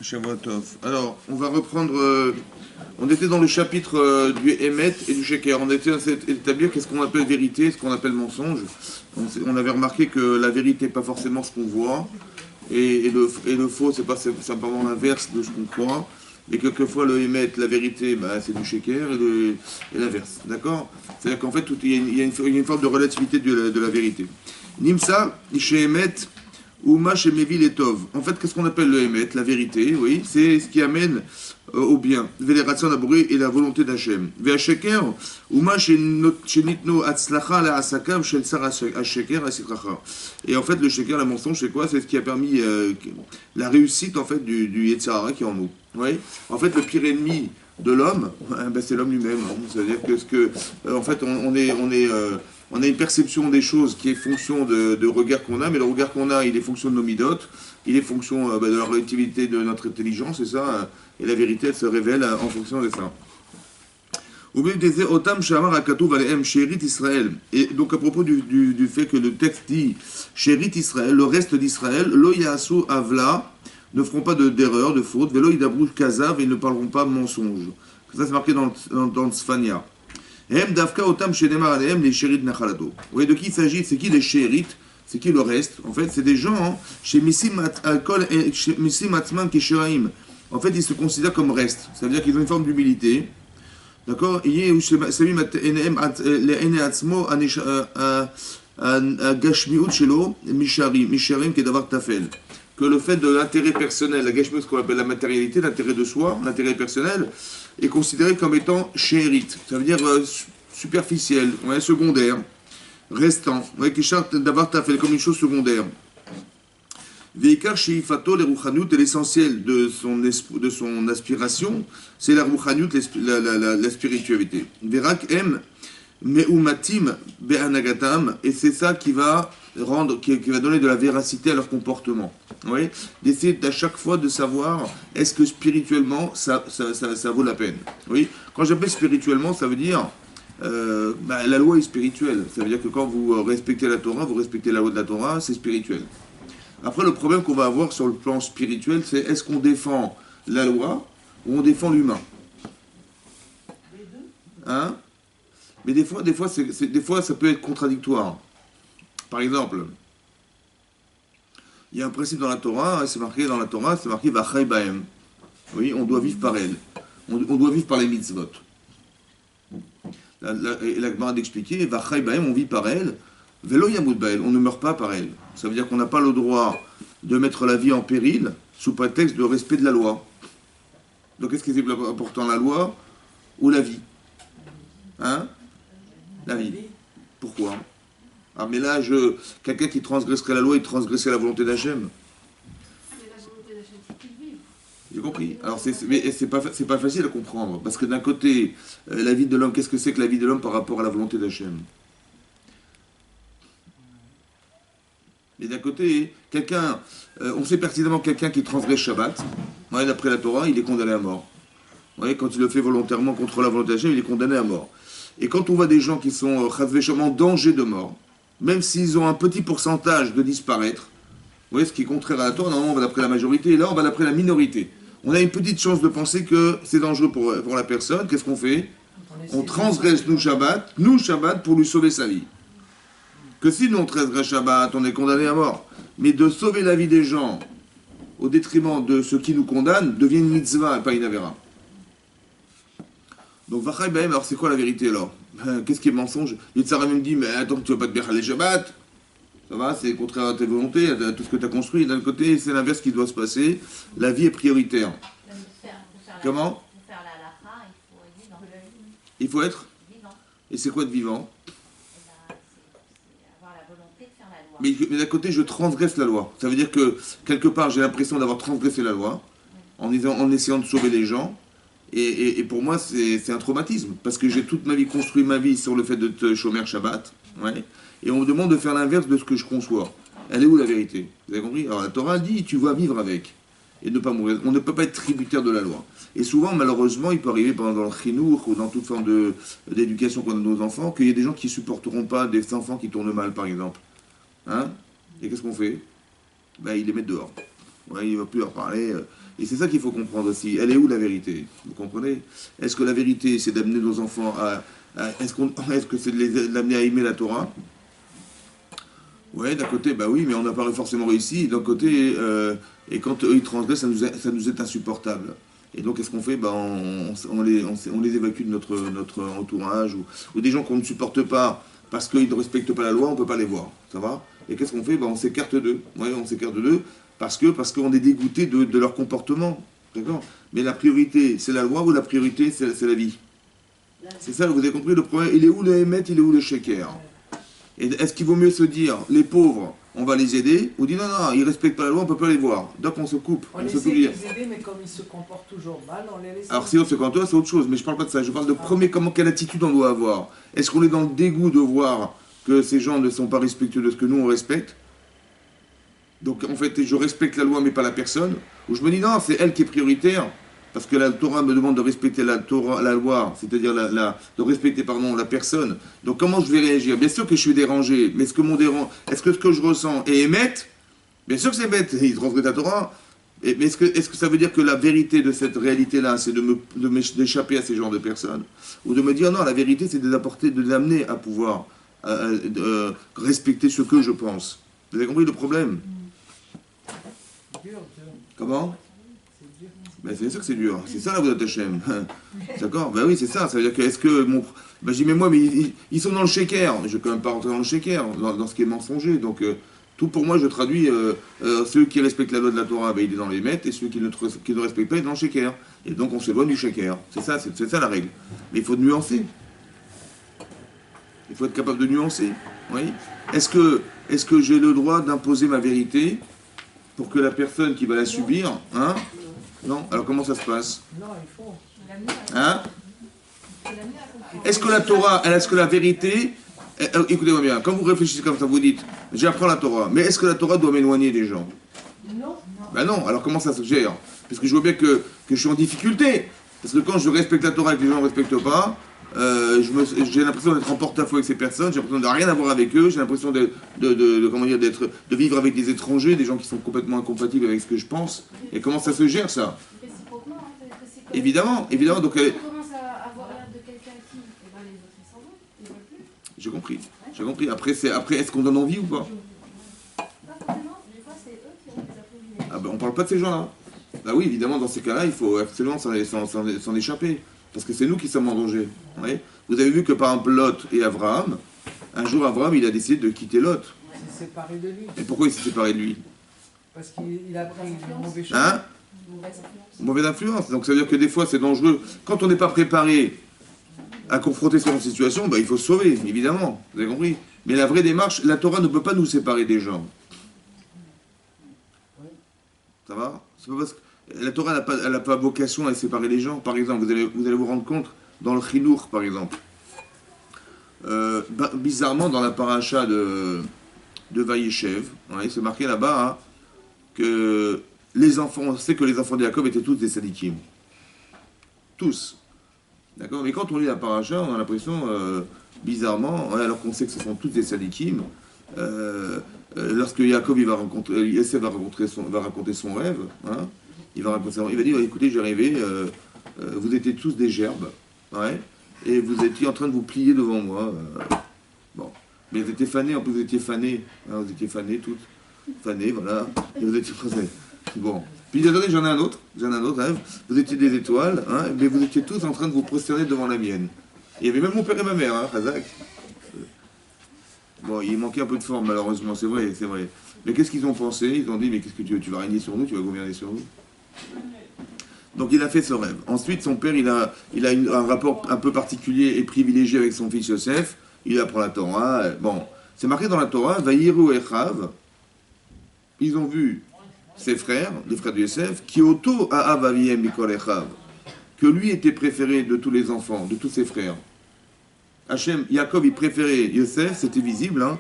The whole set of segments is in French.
Shavua Tov. Alors, on va reprendre. On était dans le chapitre du Emet et du Sheker. On était à établir qu'est-ce qu'on appelle vérité, ce qu'on appelle mensonge. On avait remarqué que la vérité n'est pas forcément ce qu'on voit, et le faux, c'est pas simplement l'inverse de ce qu'on croit. Et quelquefois, le Emet, la vérité, bah, c'est du Sheker, et l'inverse. D'accord. C'est-à-dire qu'en fait, il y a une forme de relativité de la vérité. Nimsa, chez Emet. Ouma chez Mevil et Tov. En fait, qu'est-ce qu'on appelle le Emet, la vérité, oui, c'est ce qui amène au bien. Vélération d'Abouré et la volonté d'Hachem. Véhacheker, Ouma chez Nitno Atzlacha la Asakav chez Sarah Hacheker Asikracha. Et en fait, le Sheker, la mensonge, c'est quoi? C'est ce qui a permis la réussite en fait du Yetzirah qui est en nous. Oui. En fait, le pire ennemi de l'homme, ben, c'est l'homme lui-même. Hein. C'est-à-dire en fait, on a une perception des choses qui est fonction de regard qu'on a, mais le regard qu'on a, il est fonction de nos midotes, il est fonction de la relativité de notre intelligence, et ça, et la vérité, elle se révèle en fonction de ça. Et donc à propos du fait que le texte dit Shérit Israël, le reste d'Israël, Lo Yasu Avla, ne feront pas d'erreur, de faute, Velo Idabru Kazav, et ils ne parleront pas mensonge. Ça c'est marqué dans le Tzfania. Vous voyez de qui il s'agit? C'est qui les shérites? C'est qui le reste? En fait, c'est des gens chez Missim Atzman Kesheraim. En fait, ils se considèrent comme reste. Ça veut dire qu'ils ont une forme d'humilité. D'accord? Que le fait de l'intérêt personnel, la gashmiut, ce qu'on appelle la matérialité, l'intérêt de soi, l'intérêt personnel, est considéré comme étant shérite. Ça veut dire superficiel, ouais, secondaire, restant. Ouais, Kishar d'avoir tafel comme une chose secondaire. Veikar sheifato les ruchaniut, et l'essentiel de son aspiration, c'est la ruchaniut, la spiritualité. Verak em meumatim be'anagatam, et c'est ça qui va donner de la véracité à leur comportement. Oui, d'essayer à chaque fois de savoir est-ce que spirituellement ça vaut la peine. Oui, quand j'appelle spirituellement, ça veut dire la loi est spirituelle. Ça veut dire que quand vous respectez la Torah, vous respectez la loi de la Torah, c'est spirituel. Après, le problème qu'on va avoir sur le plan spirituel, c'est est-ce qu'on défend la loi ou on défend l'humain? Hein? Mais des fois, ça peut être contradictoire. Par exemple, il y a un principe dans la Torah, c'est marqué Vachai Baem. Oui, on doit vivre par elle. On doit vivre par les mitzvot. La Gemara d'expliquer, Vachai Baem, on vit par elle. Velo Yamud Bael, on ne meurt pas par elle. Ça veut dire qu'on n'a pas le droit de mettre la vie en péril sous prétexte de respect de la loi. Donc est-ce que c'est plus important, la loi ou la vie? Hein? La vie. Pourquoi? Ah mais là, quelqu'un qui transgresserait la loi, il transgresserait la volonté d'Hachem. J'ai compris. Alors c'est pas facile à comprendre, parce que d'un côté, la vie de l'homme, qu'est-ce que c'est que la vie de l'homme par rapport à la volonté d'Hachem? Mais d'un côté, on sait pertinemment quelqu'un qui transgresse Shabbat, ouais, d'après la Torah, il est condamné à mort. Ouais, quand il le fait volontairement contre la volonté d'Hachem, il est condamné à mort. Et quand on voit des gens qui sont en danger de mort, même s'ils ont un petit pourcentage de disparaître, vous voyez, ce qui est contraire à la Torah, normalement on va d'après la majorité, et là on va d'après la minorité. On a une petite chance de penser que c'est dangereux pour la personne. Qu'est-ce qu'on fait? On transgresse nous Shabbat, pour lui sauver sa vie. Que si nous on transgresse Shabbat, on est condamné à mort. Mais de sauver la vie des gens au détriment de ceux qui nous condamnent devient une mitzvah et pas une avéra. Donc Vachai Baem, alors c'est quoi la vérité alors? Qu'est-ce qui est mensonge? Yitzhara me dit, mais attends, tu vas pas te bécher les Shabbat. Ça va, c'est contraire à tes volontés, à tout ce que tu as construit. D'un côté, c'est l'inverse qui doit se passer. La vie est prioritaire. Comment? Pour faire la halakha, il faut être vivant. Il faut être vivant. Et c'est quoi être vivant? C'est avoir la volonté de faire la loi. Mais d'un côté, je transgresse la loi. Ça veut dire que, quelque part, j'ai l'impression d'avoir transgressé la loi, en essayant de sauver les gens. Et pour moi, c'est un traumatisme. Parce que j'ai toute ma vie construit ma vie sur le fait de te chômer Shabbat. Ouais. Et on me demande de faire l'inverse de ce que je conçois. Elle est où la vérité? Vous avez compris? Alors la Torah dit, tu vas vivre avec. Et ne pas mourir. On ne peut pas être tributaire de la loi. Et souvent, malheureusement, il peut arriver dans le chinour ou dans toute forme d'éducation qu'on a de nos enfants, qu'il y ait des gens qui ne supporteront pas des enfants qui tournent mal, par exemple. Hein? Et qu'est-ce qu'on fait? Ben, ils les mettent dehors. Ouais, il ne va plus leur parler. Et c'est ça qu'il faut comprendre aussi. Elle est où la vérité? Vous comprenez? Est-ce que la vérité, c'est d'amener nos enfants est-ce que c'est de l'amener à aimer la Torah? Ouais, d'un côté, bah oui, mais on n'a pas forcément réussi. D'un côté, et quand eux ils transgressent, ça nous est insupportable. Et donc, qu'est-ce qu'on fait? Bah, on les évacue de notre entourage, ou des gens qu'on ne supporte pas parce qu'ils ne respectent pas la loi, on ne peut pas les voir. Ça va? Et qu'est-ce qu'on fait? Bah, on s'écarte d'eux. Ouais, on s'écarte d'eux parce qu'on est dégoûté de leur comportement. D'accord? Mais la priorité, c'est la loi ou la priorité, c'est la vie? C'est ça, vous avez compris le problème? Il est où le Hémet, il est où le Sheker? Et est-ce qu'il vaut mieux se dire, les pauvres, on va les aider, ou dire non, non, ils respectent pas la loi, on peut pas les voir. Donc on se coupe, On se essaie coupe de dire. les aider, mais comme ils se comportent toujours mal, on les laisse. Alors sinon, ce quand toi, c'est autre chose, mais je parle pas de ça. Je parle de premier, quelle attitude on doit avoir. Est-ce qu'on est dans le dégoût de voir que ces gens ne sont pas respectueux de ce que nous on respecte? Donc en fait, je respecte la loi, mais pas la personne. Ou je me dis non, c'est elle qui est prioritaire. Parce que la Torah me demande de respecter la Torah, la loi, c'est-à-dire de respecter pardon, la personne. Donc comment je vais réagir? Bien sûr que je suis dérangé, mais est-ce que ce que je ressens est émette? Bien sûr que c'est bête, il transgresse la Torah. Mais est-ce que ça veut dire que la vérité de cette réalité-là, c'est d'échapper à ces genres de personnes? Ou de me dire non, la vérité, c'est de l'amener à pouvoir respecter ce que je pense. Vous avez compris le problème? Dur, dur. Comment? C'est dur. Ben, c'est sûr que c'est dur. C'est ça la Vodat Hashem. D'accord? Ben oui, c'est ça. Ça veut dire que est-ce que mon. Ben, je dis, mais moi, mais ils sont dans le shaker. Je ne vais quand même pas rentrer dans le shaker, dans ce qui est mensonger. Donc, tout pour moi, je traduis ceux qui respectent la loi de la Torah, ben, il est dans les mètres, et ceux qui ne respectent pas, il est dans le shaker. Et donc, on s'éloigne du shaker. C'est ça la règle. Mais il faut nuancer. Il faut être capable de nuancer. Oui? Est-ce que j'ai le droit d'imposer ma vérité pour que la personne qui va la subir, hein? Non? Alors comment ça se passe? Non, il faut. Hein? Est-ce que la Torah, est-ce que la vérité, écoutez-moi bien, quand vous réfléchissez comme ça, vous dites, j'apprends la Torah, mais est-ce que la Torah doit m'éloigner des gens? Non. Ben non, alors comment ça se gère? Parce que je vois bien que je suis en difficulté. Parce que quand je respecte la Torah et que les gens ne respectent pas, j'ai l'impression d'être en porte-à-faux avec ces personnes, j'ai l'impression de rien avoir avec eux, j'ai l'impression comment dire, de vivre avec des étrangers, des gens qui sont complètement incompatibles avec ce que je pense. Et comment ça se gère ça? Réciproquement, hein, réciproquement. Évidemment, évidemment. Donc, Si on commence à avoir l'air de quelqu'un qui, eh ben, les autres ils s'en vont, ils veulent plus. j'ai compris, j'ai compris. Après est-ce qu'on donne envie ou pas? Pas forcément, des fois c'est eux qui ont des a priori. Ah ben on parle pas de ces gens-là. Bah oui, évidemment, dans ces cas-là, il faut absolument s'en échapper. Parce que c'est nous qui sommes en danger. Oui. Vous avez vu que par exemple Lot et Abraham, un jour Abraham, il a décidé de quitter Lot. Il s'est séparé de lui. Et pourquoi il s'est séparé de lui? Parce qu'il a pris une mauvaise chose. Hein? Mauvaise influence. Mauvaise influence. Donc ça veut dire que des fois c'est dangereux. Quand on n'est pas préparé à confronter cette situation, bah, il faut se sauver, évidemment. Vous avez compris? Mais la vraie démarche, la Torah ne peut pas nous séparer des gens. Ça va? C'est pas parce que la Torah n'a pas vocation à séparer les gens. Par exemple, vous allez vous rendre compte dans le Chinour, par exemple. Bizarrement, dans la paracha de Vayeshev, ouais, c'est marqué là-bas hein, que les enfants, on sait que les enfants de Jacob étaient tous des sadikim. Tous. D'accord? Mais quand on lit la paracha, on a l'impression, bizarrement, ouais, alors qu'on sait que ce sont tous des sadikim, lorsque Jacob Yosef va raconter son rêve, hein, il va dire écoutez, j'ai rêvé, vous étiez tous des gerbes, ouais, et vous étiez en train de vous plier devant moi. Bon. Mais vous étiez fanés, en plus vous étiez fanés, hein, vous étiez fanés toutes, fanés, voilà, et vous étiez français. Bon. Puis désolé, j'en ai un autre rêve, vous étiez des étoiles, hein, mais vous étiez tous en train de vous prosterner devant la mienne. Il y avait même mon père et ma mère, hein, Razak. Bon, il manquait un peu de forme, malheureusement, c'est vrai, c'est vrai. Mais qu'est-ce qu'ils ont pensé? Ils ont dit, mais qu'est-ce que tu vas régner sur nous, tu vas gouverner sur nous? Donc il a fait ce rêve. Ensuite, son père, il a un rapport un peu particulier et privilégié avec son fils Yosef. Il apprend la Torah. Bon, c'est marqué dans la Torah, Vayiru Echav. Ils ont vu ses frères, les frères de Yosef, qui auto Aav Aviem Mikol Echav, que lui était préféré de tous les enfants, de tous ses frères. Hachem, Jacob, il préférait Yosef, c'était visible, hein,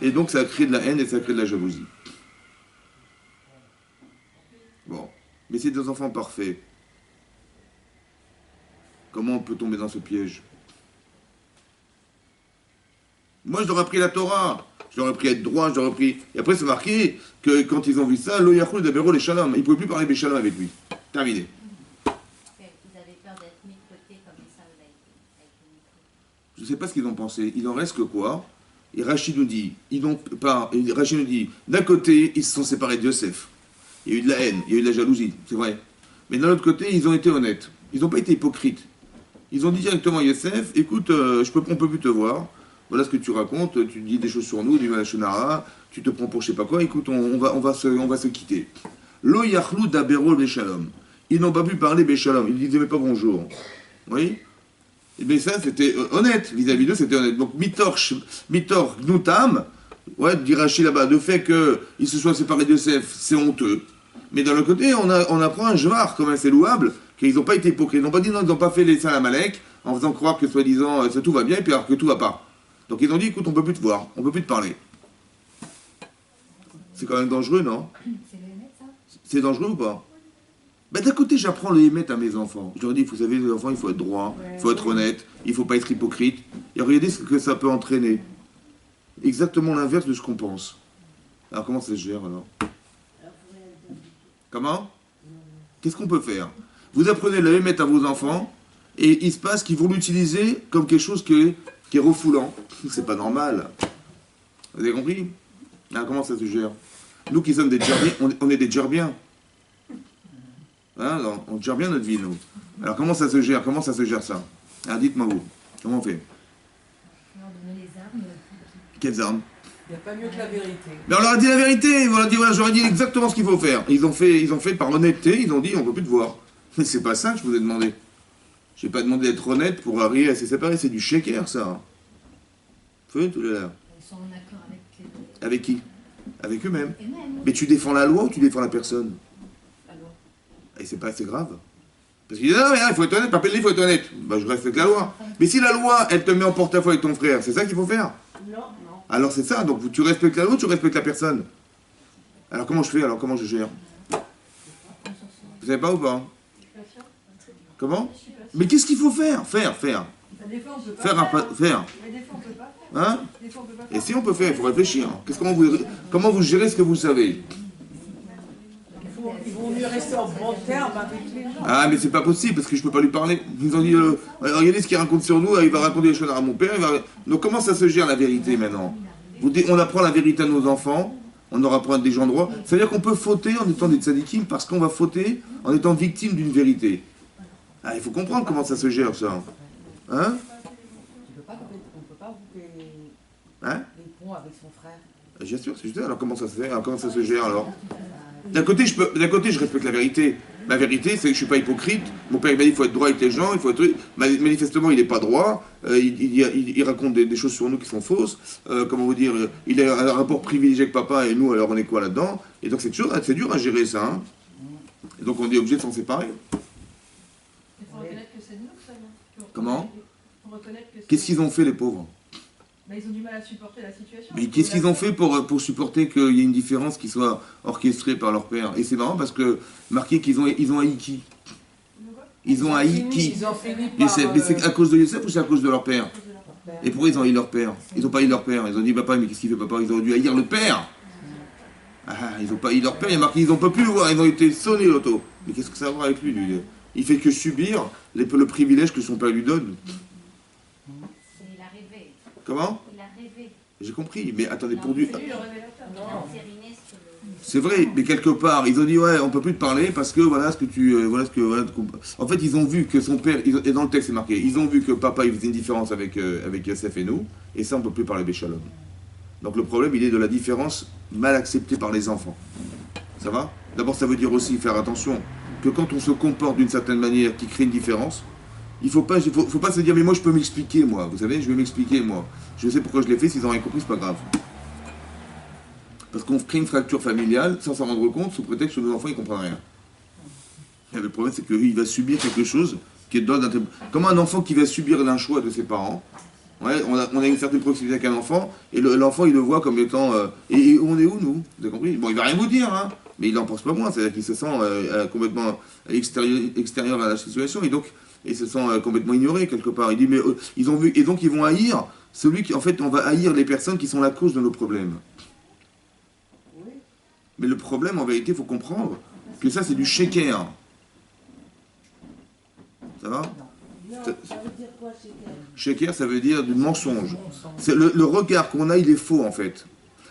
et donc ça a créé de la haine et ça a créé de la jalousie. Bon, mais c'est des enfants parfaits. Comment on peut tomber dans ce piège? Moi, je leur ai appris la Torah. J'aurais pris être droit, j'aurais pris... Et après, c'est marqué que quand ils ont vu ça, lo yachlu dabero les shalom. Ils ne pouvaient plus parler béchalom avec lui. Terminé. Ils avaient peur d'être mis de côté comme ça, a été Je ne sais pas ce qu'ils ont pensé. Il en reste que quoi? Et Rachid nous dit, Rachid nous dit, d'un côté, ils se sont séparés de Yosef. Il y a eu de la haine, il y a eu de la jalousie, c'est vrai. Mais d'un autre côté, ils ont été honnêtes. Ils n'ont pas été hypocrites. Ils ont dit directement à Yosef, écoute, on ne peut plus te voir. Voilà ce que tu racontes, tu dis des choses sur nous, du Malachonara, tu te prends pour je sais pas quoi, écoute, on va se quitter. Lo yachlu dabero beshalom. Ils n'ont pas pu parler beshalom, ils ne disaient même pas bonjour. Oui? Mais ça, c'était honnête, vis-à-vis d'eux, c'était honnête. Donc, mitor gnutam, ouais, dit Rachid là-bas, le fait qu'ils se soient séparés de Yosef, c'est honteux. Mais d'un autre côté, on apprend un jvar, comme c'est louable, qu'ils n'ont pas été hypocrites. Ils n'ont pas dit non, ils n'ont pas fait les salles à Malek, en faisant croire que soi-disant, tout va bien, et puis alors que tout va pas. Donc ils ont dit, écoute, on ne peut plus te voir, on ne peut plus te parler. C'est quand même dangereux, non? C'est le Hémet, ça? C'est dangereux ou pas? Ben, d'un côté, j'apprends le Hémet à mes enfants. Je leur dis, vous savez, les enfants, il faut être droit, il faut être honnête, il ne faut pas être hypocrite. Et regardez ce que ça peut entraîner. Exactement l'inverse de ce qu'on pense. Alors comment ça se gère alors? Comment? Qu'est-ce qu'on peut faire? Vous apprenez le Hémet à vos enfants, et il se passe qu'ils vont l'utiliser comme quelque chose qui est refoulant. C'est pas normal. Vous avez compris? Alors, comment ça se gère? Nous qui sommes des djerbiens, on est des djerbiens. Hein, on gère bien notre vie, nous. Alors comment ça se gère? Comment ça se gère ça? Alors dites-moi vous. Comment on fait? Leur donner les armes. Quelles armes? Il n'y a pas mieux que la vérité. Mais on leur a dit la vérité. On leur a dit, voilà, j'aurais dit exactement ce qu'il faut faire. Ils ont fait par honnêteté, ils ont dit on ne peut plus te voir. Mais c'est pas ça que je vous ai demandé. Je n'ai pas demandé d'être honnête pour arriver à se séparer. C'est du shaker, ça. Feu, tout là. Ils sont en accord avec... Avec qui? Avec eux-mêmes. Et même, Mais tu défends la loi ou tu défends la personne? alors, Et c'est pas assez grave. Parce qu'il dit non, mais il faut être honnête, il faut être honnête. Bah, je respecte la loi. Mais si la loi, elle te met en porte-à-faux avec ton frère, c'est ça qu'il faut faire? Non. Alors c'est ça, donc tu respectes la loi ou tu respectes la personne? Alors comment je fais? Alors comment je gère? Vous savez pas ou pas? Comment? Mais qu'est-ce qu'il faut faire? Faire. Des fois, on peut pas Faire. Mais des fois, on peut pas faire. Hein? Des fois, on peut pas Et faire. si on peut faire, il faut réfléchir. Comment vous gérez ce que vous savez? Il vaut mieux rester en bon terme avec les gens. Ah mais c'est pas possible parce que je peux pas lui parler. Ils ont dit regardez ce qu'il raconte sur nous, il va raconter les choses à mon père. Donc comment ça se gère la vérité maintenant? On apprend la vérité à nos enfants, on leur apprend des gens droits. C'est-à-dire qu'on peut fauter en étant des tzadikim parce qu'on va fauter en étant victime d'une vérité. Ah, il faut comprendre comment ça se gère ça. Hein? On peut pas couper Hein? les ponts avec son frère. Bien sûr, c'est juste. Alors comment ça se fait? Alors comment ça se gère alors? D'un côté, je respecte la vérité. La vérité, c'est que je suis pas hypocrite. Mon père il m'a dit qu'il faut être droit avec les gens, il faut être... Manifestement, il n'est pas droit. Il raconte des choses sur nous qui sont fausses. Comment vous dire? Il a un rapport privilégié avec papa et nous, alors on est quoi là-dedans? Et donc c'est dur à gérer ça. Hein. Et donc on est obligé de s'en séparer. Il faut reconnaître que c'est de nous, ça. Comment? Il faut reconnaître que c'est... Qu'est-ce qu'ils ont fait les pauvres? Bah, ils ont du mal à supporter la situation. Mais qu'est-ce qu'ils ont fait pour supporter qu'il y ait une différence qui soit orchestrée par leur père? Et c'est marrant parce que marqué qu'ils ont haï qui? Ils ont haï qui? Ils ont fini par... Youssef. Mais c'est à cause de Youssef ou c'est à cause de leur père? Et pourquoi ils ont haï leur père? Ils n'ont pas haï leur père. Ils ont dit papa, mais qu'est-ce qu'il fait papa? Ils ont dû haïr le père. Ah, ils n'ont pas haï leur père. Il y a marqué ils n'ont pas pu le voir. Ils ont été sonnés l'auto. Mais qu'est-ce que ça va voir avec lui? Il fait que subir le privilège que son père lui donne. il a rêvé. Comment? Il a rêvé. J'ai compris. Mais attendez, pour du... C'est lui le révélateur. Il a entériné ce que le... C'est vrai, mais quelque part, ils ont dit ouais, on peut plus te parler parce que voilà ce que tu, En fait, ils ont vu que son père, et dans le texte c'est marqué, ils ont vu que papa il faisait une différence avec Yosef et nous, et ça on peut plus parler Béchalom. Donc le problème il est de la différence mal acceptée par les enfants. Ça va? D'abord ça veut dire aussi faire attention que quand on se comporte d'une certaine manière qui crée une différence, il faut pas se dire mais moi je peux m'expliquer moi, vous savez, je vais m'expliquer moi, je sais pourquoi je l'ai fait, s'ils ont rien compris c'est pas grave. Parce qu'on crée une fracture familiale sans s'en rendre compte, sous prétexte que nos enfants ils comprennent rien. Et le problème, c'est qu'il va subir quelque chose qui est d'ordre comme un enfant qui va subir un choix de ses parents. Ouais, on a une certaine proximité avec un enfant, et l'enfant il le voit comme étant. Et on est où nous? Vous avez compris? Bon, il va rien vous dire, hein. mais il n'en pense pas moins, c'est-à-dire qu'il se sent complètement extérieur à la situation, et donc il se sent complètement ignoré quelque part. Il dit, mais ils ont vu, et donc ils vont haïr celui qui, en fait, on va haïr les personnes qui sont la cause de nos problèmes. Oui. Mais le problème, en vérité, il faut comprendre que ça, c'est du shaker. Ça va? Non, ça veut dire quoi, shaker? Shaker, ça veut dire du mensonge. C'est le regard qu'on a, il est faux, en fait.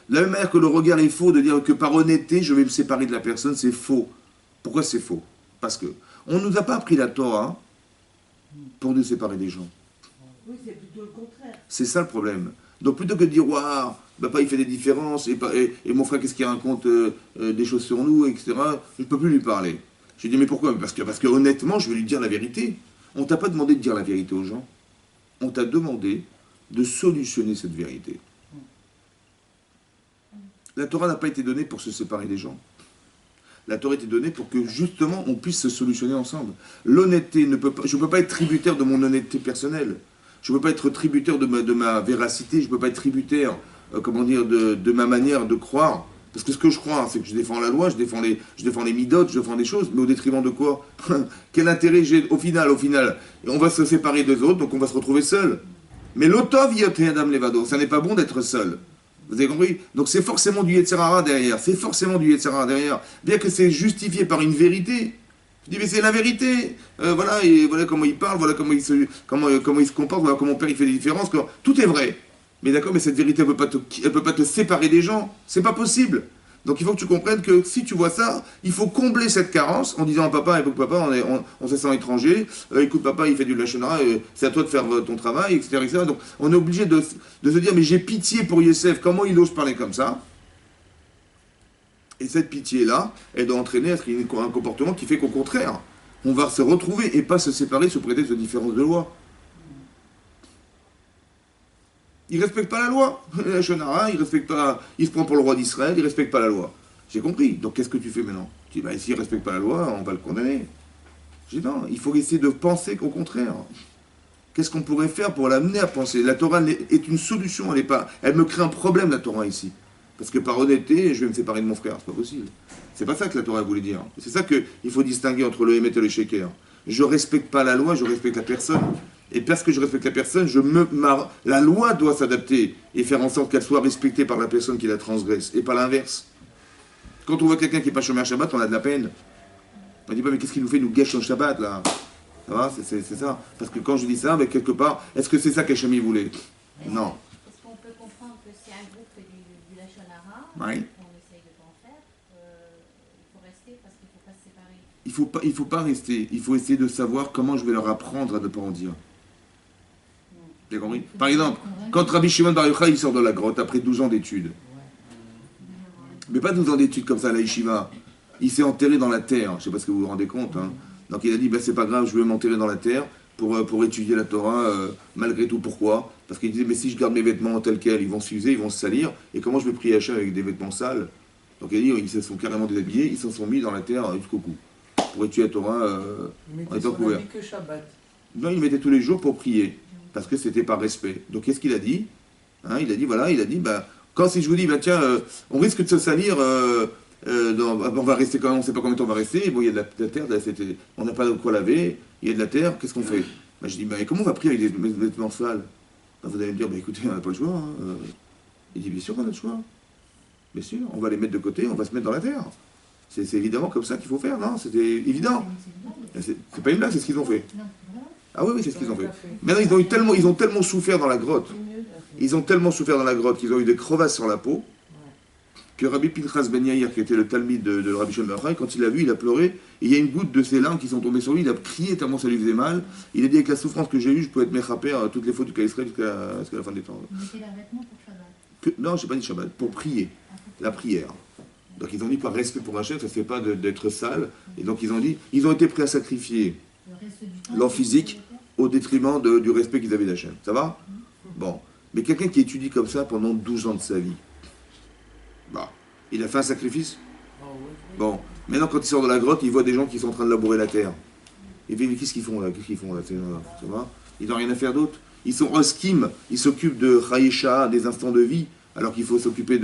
De la même manière que le regard est faux, de dire que par honnêteté, je vais me séparer de la personne, c'est faux. Pourquoi c'est faux? Parce que on ne nous a pas appris la Torah pour nous séparer des gens. Oui, c'est plutôt le contraire. C'est ça le problème. Donc plutôt que de dire, waouh, papa il fait des différences, et mon frère qu'est-ce qu'il raconte des choses sur nous, etc., je ne peux plus lui parler. Je dis, mais pourquoi? Parce que honnêtement, je vais lui dire la vérité. On t'a pas demandé de dire la vérité aux gens. On t'a demandé de solutionner cette vérité. La Torah n'a pas été donnée pour se séparer des gens. La Torah a été donnée pour que justement on puisse se solutionner ensemble. L'honnêteté ne peut pas, je ne peux pas être tributaire de mon honnêteté personnelle. Je ne peux pas être tributaire de ma véracité. Je ne peux pas être tributaire, de ma manière de croire. Parce que ce que je crois, c'est que je défends la loi, je défends les midotes, je défends des choses, mais au détriment de quoi? Quel intérêt j'ai au final, on va se séparer des autres, donc on va se retrouver seul. Mais l'otov yoté adam levado, ça n'est pas bon d'être seul. Vous avez compris? Donc c'est forcément du Yetzer Hara derrière, c'est forcément du Yetzer Hara derrière, bien que c'est justifié par une vérité. Je dis mais c'est la vérité, voilà, et voilà comment il parle, voilà comment il se comporte, voilà comment mon père il fait des différences, tout est vrai. Mais d'accord, mais cette vérité elle peut pas te séparer des gens, c'est pas possible. Donc il faut que tu comprennes que si tu vois ça, il faut combler cette carence en disant à papa, écoute papa, on se sent étranger, écoute papa, il fait du lachonara, c'est à toi de faire ton travail, etc., etc. Donc on est obligé de se dire, mais j'ai pitié pour Youssef, comment il ose parler comme ça? Et cette pitié-là, elle doit entraîner à ce qu'il y ait un comportement qui fait qu'au contraire, on va se retrouver et pas se séparer sous prétexte de différence de loi. Il ne respecte pas la loi. La Shonara, il respecte pas, il se prend pour le roi d'Israël, il ne respecte pas la loi. J'ai compris. Donc qu'est-ce que tu fais maintenant? Tu dis, bah, s'il ne respecte pas la loi, on va le condamner. J'ai dit non, il faut essayer de penser qu'au contraire. Qu'est-ce qu'on pourrait faire pour l'amener à penser? La Torah est une solution, elle me crée un problème, la Torah, ici. Parce que par honnêteté, je vais me séparer de mon frère, c'est pas possible. C'est pas ça que la Torah voulait dire. C'est ça qu'il faut distinguer entre le Hémet et le Sheker. Je ne respecte pas la loi, je respecte la personne. Et parce que je respecte la personne, la loi doit s'adapter et faire en sorte qu'elle soit respectée par la personne qui la transgresse, et pas l'inverse. Quand on voit quelqu'un qui n'est pas chômeur Shabbat, on a de la peine. On ne dit pas, mais qu'est-ce qu'il nous fait, il nous gâche son Shabbat, là? Ça va, c'est ça. Parce que quand je dis ça, mais quelque part, est-ce que c'est ça qu'Hachem voulait? Non. Est-ce qu'on peut comprendre que si un groupe fait du lachonara, Oui. on essaye de pas en faire, il faut rester parce qu'il ne faut pas se séparer? Il faut pas rester. Il faut essayer de savoir comment je vais leur apprendre à ne pas en dire. Vous avez compris? Par exemple, quand Rabbi Shimon Bar Yochai il sort de la grotte après 12 ans d'études, mais pas 12 ans d'études comme ça à la yeshiva, il s'est enterré dans la terre, je ne sais pas ce que vous vous rendez compte, hein. Donc il a dit, ben, c'est pas grave, je vais m'enterrer dans la terre pour étudier la Torah, malgré tout. Pourquoi? Parce qu'il disait, mais si je garde mes vêtements tels quels, ils vont s'user, ils vont se salir, et comment je vais prier Hachem avec des vêtements sales? Donc il a dit, ils se sont carrément déshabillés, ils s'en sont mis dans la terre jusqu'au cou, pour étudier la Torah en étant couvert. Que Shabbat. Non, il mettait tous les jours pour prier, parce que c'était par respect. Donc qu'est-ce qu'il a dit, hein? Il a dit, voilà, bah, quand si je vous dis, bah, tiens, on risque de se salir, on va rester quand même, on ne sait pas combien de temps on va rester, bon, il y a de la terre, on n'a pas de quoi laver, il y a de la terre, qu'est-ce qu'on fait? Bah, je dis, bah, comment on va prier avec des vêtements sales? Bah, vous allez me dire, bah, écoutez, on n'a pas le choix. Hein. Il dit, bien sûr qu'on a le choix. Bien sûr, on va les mettre de côté, on va se mettre dans la terre. C'est évidemment comme ça qu'il faut faire, non? C'était évident. C'est pas une blague, c'est ce qu'ils ont fait. Ah oui, c'est ce qu'ils ont fait. Maintenant, ils ont tellement souffert dans la grotte. Ils ont tellement souffert dans la grotte qu'ils ont eu des crevasses sur la peau que Rabbi Pinchas Ben Yair, qui était le talmide de Rabbi Shimon Bar Yochai, quand il l'a vu, il a pleuré, et il y a une goutte de ses larmes qui sont tombées sur lui, il a crié tellement ça lui faisait mal. Il a dit, avec la souffrance que j'ai eue, je peux être méchapé à toutes les fautes du cas Israël jusqu'à la fin des temps. Vous mettez leurs vêtements pour Shabbat? Non, je n'ai pas dit Shabbat, pour prier, la prière. Donc ils ont dit, par respect pour Hachem, ça ne fait pas d'être sale, et donc ils ont dit, ils ont été prêts à sacrifier Le reste du temps, leur physique au détriment du respect qu'ils avaient d'Hachem. Ça va? Bon. Mais quelqu'un qui étudie comme ça pendant 12 ans de sa vie, bah, il a fait un sacrifice? Bon. Maintenant, quand il sort de la grotte, il voit des gens qui sont en train de labourer la terre. Il dit, mais qu'est-ce qu'ils font là? Qu'est-ce qu'ils font là? Ça va? Ils n'ont rien à faire d'autre. Ils sont oskim, ils s'occupent de Chaïcha, des instants de vie, alors qu'il faut s'occuper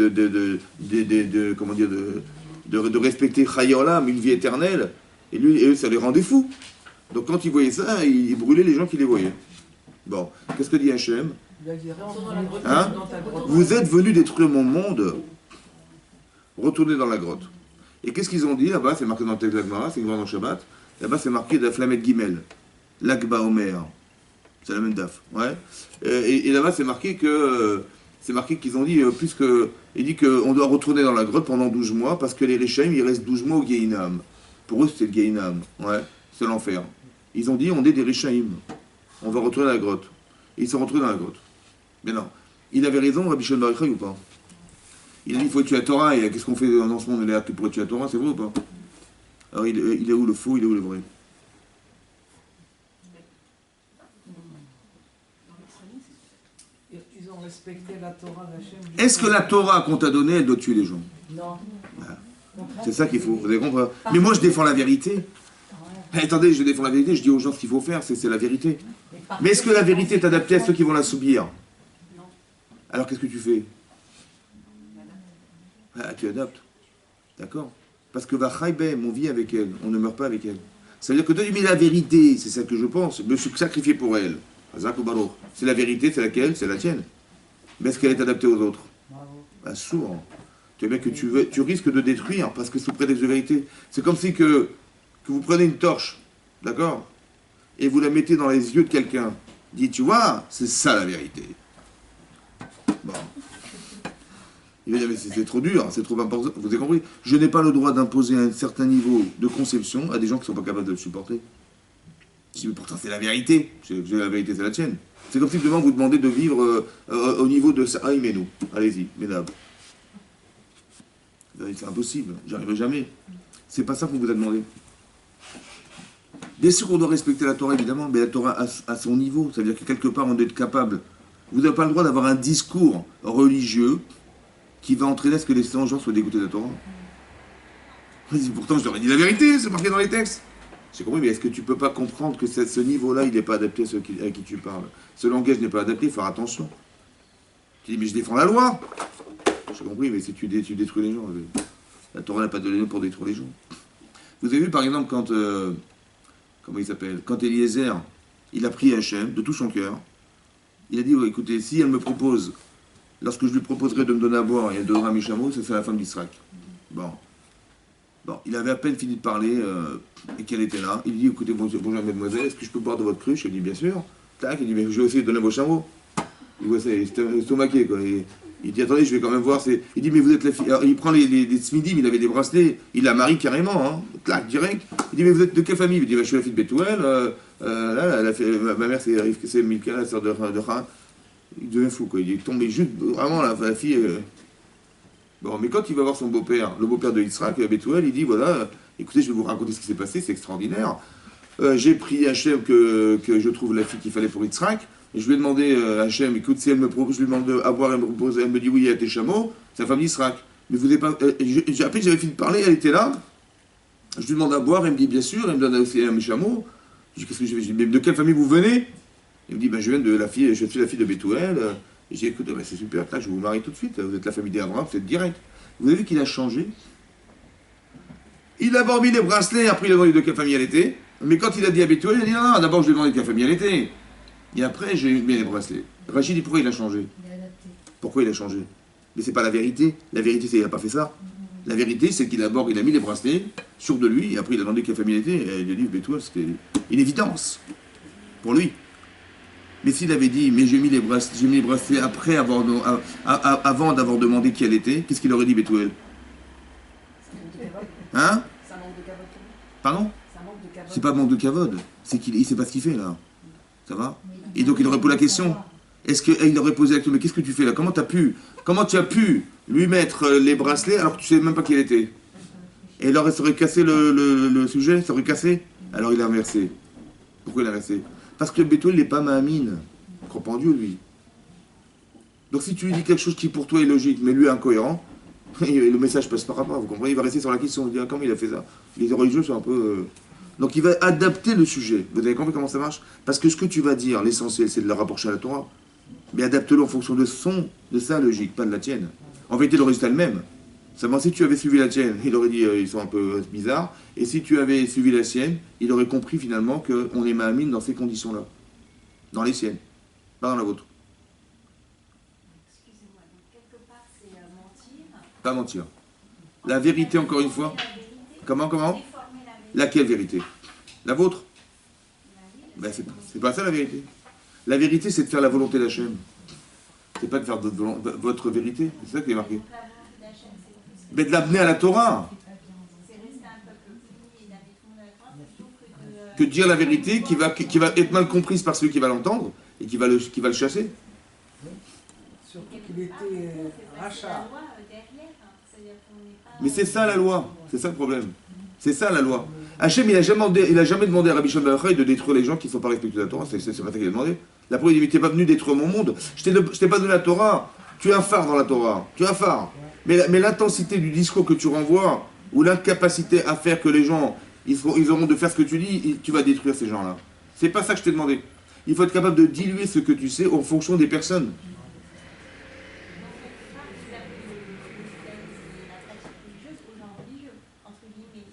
de respecter Chayolam, une vie éternelle, et eux, ça les rendait fous. Donc quand ils voyaient ça, ils brûlaient les gens qui les voyaient. Bon, qu'est-ce que dit Hachem? Hein? Vous êtes venus détruire mon monde, retournez dans la grotte. Et qu'est-ce qu'ils ont dit là-bas? C'est marqué dans le texte de la Gemara, c'est dans le Shabbat. Là-bas, c'est marqué de la Flamet Gimel, l'Akba Omer. C'est la même daf, ouais. Et là-bas, c'est marqué qu'ils ont dit, il dit qu'on doit retourner dans la grotte pendant 12 mois, parce que les Réchaïm, ils restent 12 mois au Gehinam. Pour eux, c'était le Gehinam, ouais, c'est l'enfer. Ils ont dit, on est des Réchaïm, on va retourner dans la grotte. Et ils sont retrouvés dans la grotte. Mais non, il avait raison, Rabbi Shimon Bar Yochai, ou pas? Il a dit, il faut tuer la Torah, et qu'est-ce qu'on fait dans ce monde là pour tuer la Torah, c'est vrai ou pas? Alors, il est où le faux, il est où le vrai? Ils ont respecté la Torah d'Hachem. Est-ce que la Torah qu'on t'a donnée, elle doit tuer les gens? Non. Voilà. C'est ça qu'il faut, vous avez compris? Mais moi, je défends la vérité. Attendez, je défends la vérité, je dis aux gens ce qu'il faut faire, c'est la vérité. Mais est-ce que la vérité est adaptée à ceux qui vont la subir? Alors qu'est-ce que tu fais? Ah, tu adaptes. D'accord? Parce que Vachaïbem, on vit avec elle, on ne meurt pas avec elle. Ça veut dire que toi, tu mets la vérité, c'est ça que je pense, me suis sacrifié pour elle. C'est la vérité, c'est laquelle? C'est la tienne. Mais est-ce qu'elle est adaptée aux autres? Ah, sourd. Tu vois bien que tu risques de détruire parce que sous prétexte de vérité. C'est comme si que vous prenez une torche, d'accord? Et vous la mettez dans les yeux de quelqu'un. Dit, tu vois, c'est ça la vérité. Bon. Il va dire, mais c'est trop dur, c'est trop important. Vous avez compris? Je n'ai pas le droit d'imposer un certain niveau de conception à des gens qui ne sont pas capables de le supporter. Je dis, mais pourtant c'est la vérité. La vérité, c'est la tienne. C'est comme si demain vous demandez de vivre au niveau de ça. Ah, mais nous. Allez-y, mesdames. C'est impossible, j'arriverai jamais. C'est pas ça qu'on vous a demandé. Bien sûr qu'on doit respecter la Torah, évidemment, mais la Torah à son niveau. Ça veut dire que quelque part, on doit être capable. Vous n'avez pas le droit d'avoir un discours religieux qui va entraîner à ce que les gens soient dégoûtés de la Torah. Pourtant, je leur ai dit la vérité, c'est marqué dans les textes. J'ai compris, mais est-ce que tu ne peux pas comprendre que ce niveau-là, il n'est pas adapté à ceux à qui tu parles? Ce langage n'est pas adapté, il faut faire attention. Tu dis, mais je défends la loi. J'ai compris, mais si tu détruis les gens, la Torah n'a pas donné pour détruire les gens. Vous avez vu, par exemple, quand... comment il s'appelle? Quand Eliezer, il a prié Hachem de tout son cœur, il a dit, oh, écoutez, si elle me propose, lorsque je lui proposerai de me donner à boire et elle donnera mes chameaux, ça sera la femme d'Israël. Bon, il avait à peine fini de parler et qu'elle était là. Il dit, écoutez, bonjour mademoiselle, est-ce que je peux boire de votre cruche? Elle dit, bien sûr. Tac, il dit, mais je vais essayer de donner vos chameaux. Il voit ça, il est estomaqué, quoi. Il dit, attendez, je vais quand même voir. Il dit, mais vous êtes la fille. Alors, il prend les smidim, il avait des bracelets, il la marie carrément, hein. Clac, direct. Il dit, mais vous êtes de quelle famille? Il dit, bah, je suis la fille de Bethuel. Ma mère, c'est Milka, la sœur de Khan. Il devient fou, quoi. Il est tombé juste, vraiment, la fille. Bon, mais quand il va voir son beau-père, le beau-père de Yitzhak, Bethuel, il dit, voilà, écoutez, je vais vous raconter ce qui s'est passé, c'est extraordinaire. J'ai prié Hachem que je trouve la fille qu'il fallait pour Yitzhak. Et je lui ai demandé à Hachem, écoute, si elle me propose, je lui demande à boire, elle me dit oui, il y a tes chameaux, c'est la femme d'Israël. Mais vous n'avez pas. Après, j'avais fini de parler, elle était là. Je lui demande à boire, elle me dit bien sûr, elle me donne aussi mes chameaux. Je dis, qu'est-ce que je vais? Je dis, mais de quelle famille vous venez? Il me dit, ben, je suis la fille de Bethuel. Et j'ai dit, écoute, ben, c'est super, là, je vous marie tout de suite, vous êtes la famille d'Abraham, vous êtes direct. Vous avez vu qu'il a changé? Il a d'abord mis les bracelets, après il a demandé de quelle famille elle était. Mais quand il a dit à Bethuel, il a dit, non, d'abord je lui ai demandé de quelle famille elle était. Et après, j'ai mis les bracelets. Rachid dit, pourquoi il a changé? Pourquoi il a changé? Mais c'est pas la vérité. La vérité, c'est qu'il n'a pas fait ça. La vérité, c'est qu'il d'abord, il a mis les bracelets, sûr de lui, et après il a demandé quelle famille il était, et il a dit, Bethuel, c'était une évidence. Pour lui. Mais s'il avait dit, mais j'ai mis les bracelets après avant d'avoir demandé qui elle était, qu'est-ce qu'il aurait dit, Bethuel? Hein? Ça manque de cavode. Pardon? Ça manque de cavode. C'est pas manque de cavode, c'est qu'il sait pas ce qu'il fait là. Ça va? Et donc il aurait posé la question. Est-ce qu'il aurait posé la question, mais qu'est-ce que tu fais là? Comment tu as pu lui mettre les bracelets alors que tu ne savais même pas qui elle était? Et alors ça aurait cassé le sujet? Ça aurait cassé? Alors il a inversé. Pourquoi il a inversé? Parce que Bethuel, il n'est pas Mahamine. Il ne croit pas en Dieu, lui. Donc si tu lui dis quelque chose qui pour toi est logique, mais lui est incohérent, le message passe par rapport, vous comprenez? Il va rester sur la question, il va dire, comment il a fait ça? Les religieux sont un peu... Donc il va adapter le sujet. Vous avez compris comment ça marche? Parce que ce que tu vas dire, l'essentiel, c'est de le rapprocher à la Torah. Mais adapte-le en fonction de sa logique, pas de la tienne. En vérité, le résultat est le même. Seulement, si tu avais suivi la tienne, il aurait dit ils sont un peu bizarres. Et si tu avais suivi la sienne, il aurait compris finalement qu'on est ma'amine dans ces conditions-là. Dans les siennes, pas dans la vôtre. Excusez-moi, donc quelque part c'est mentir. Pas mentir. La vérité, encore une fois. La vérité, Comment déformer la vérité. Laquelle vérité? La vôtre? La vie, Ben, c'est pas ça la vérité. La vérité, c'est de faire la volonté d'Hachem. C'est pas de faire votre vérité. C'est ça qui est marqué. donc la volonté d'Hachem, c'est plus Mais de l'amener à la Torah. c'est rester un peuple puni et d'amener tout le monde à la Torah plutôt Que de dire la vérité qui va être mal comprise par celui qui va l'entendre et qui va le chasser. Surtout qu'il était rachat. la loi derrière. C'est-à-dire qu'on n'est pas. Mais c'est ça la loi. C'est ça le problème. C'est ça la loi. Hachem, il a jamais demandé à Rabbi Shimon bar Yochai de détruire les gens qui ne sont pas respectueux de la Torah. C'est pas ça qu'il a demandé. La preuve, il dit, mais t'es pas venu détruire mon monde. Je t'ai pas donné la Torah. Tu as un phare dans la Torah. Tu as un phare. Mais l'intensité du discours que tu renvoies, ou l'incapacité à faire que les gens, ils auront de faire ce que tu dis, tu vas détruire ces gens-là. C'est pas ça que je t'ai demandé. Il faut être capable de diluer ce que tu sais en fonction des personnes.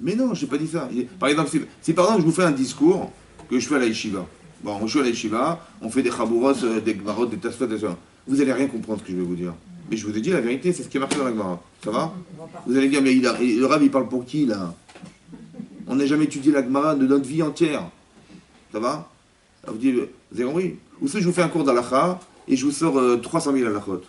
Mais non, je n'ai pas dit ça. Par exemple, si par exemple je vous fais un discours que je fais à la yeshiva. Bon, je suis à la yeshiva, on fait des chabouros, des gmarot, des tasfot, des choses. Vous n'allez rien comprendre ce que je vais vous dire. Mais je vous ai dit la vérité, c'est ce qui est marqué dans la Gemara. Ça va? Vous allez dire, mais le Rav, il parle pour qui, là? On n'a jamais étudié la Gemara de notre vie entière. Ça va? Vous dites, vous avez compris? Ou si je vous fais un cours d'Alacha, et je vous sors 300 000 Alachot.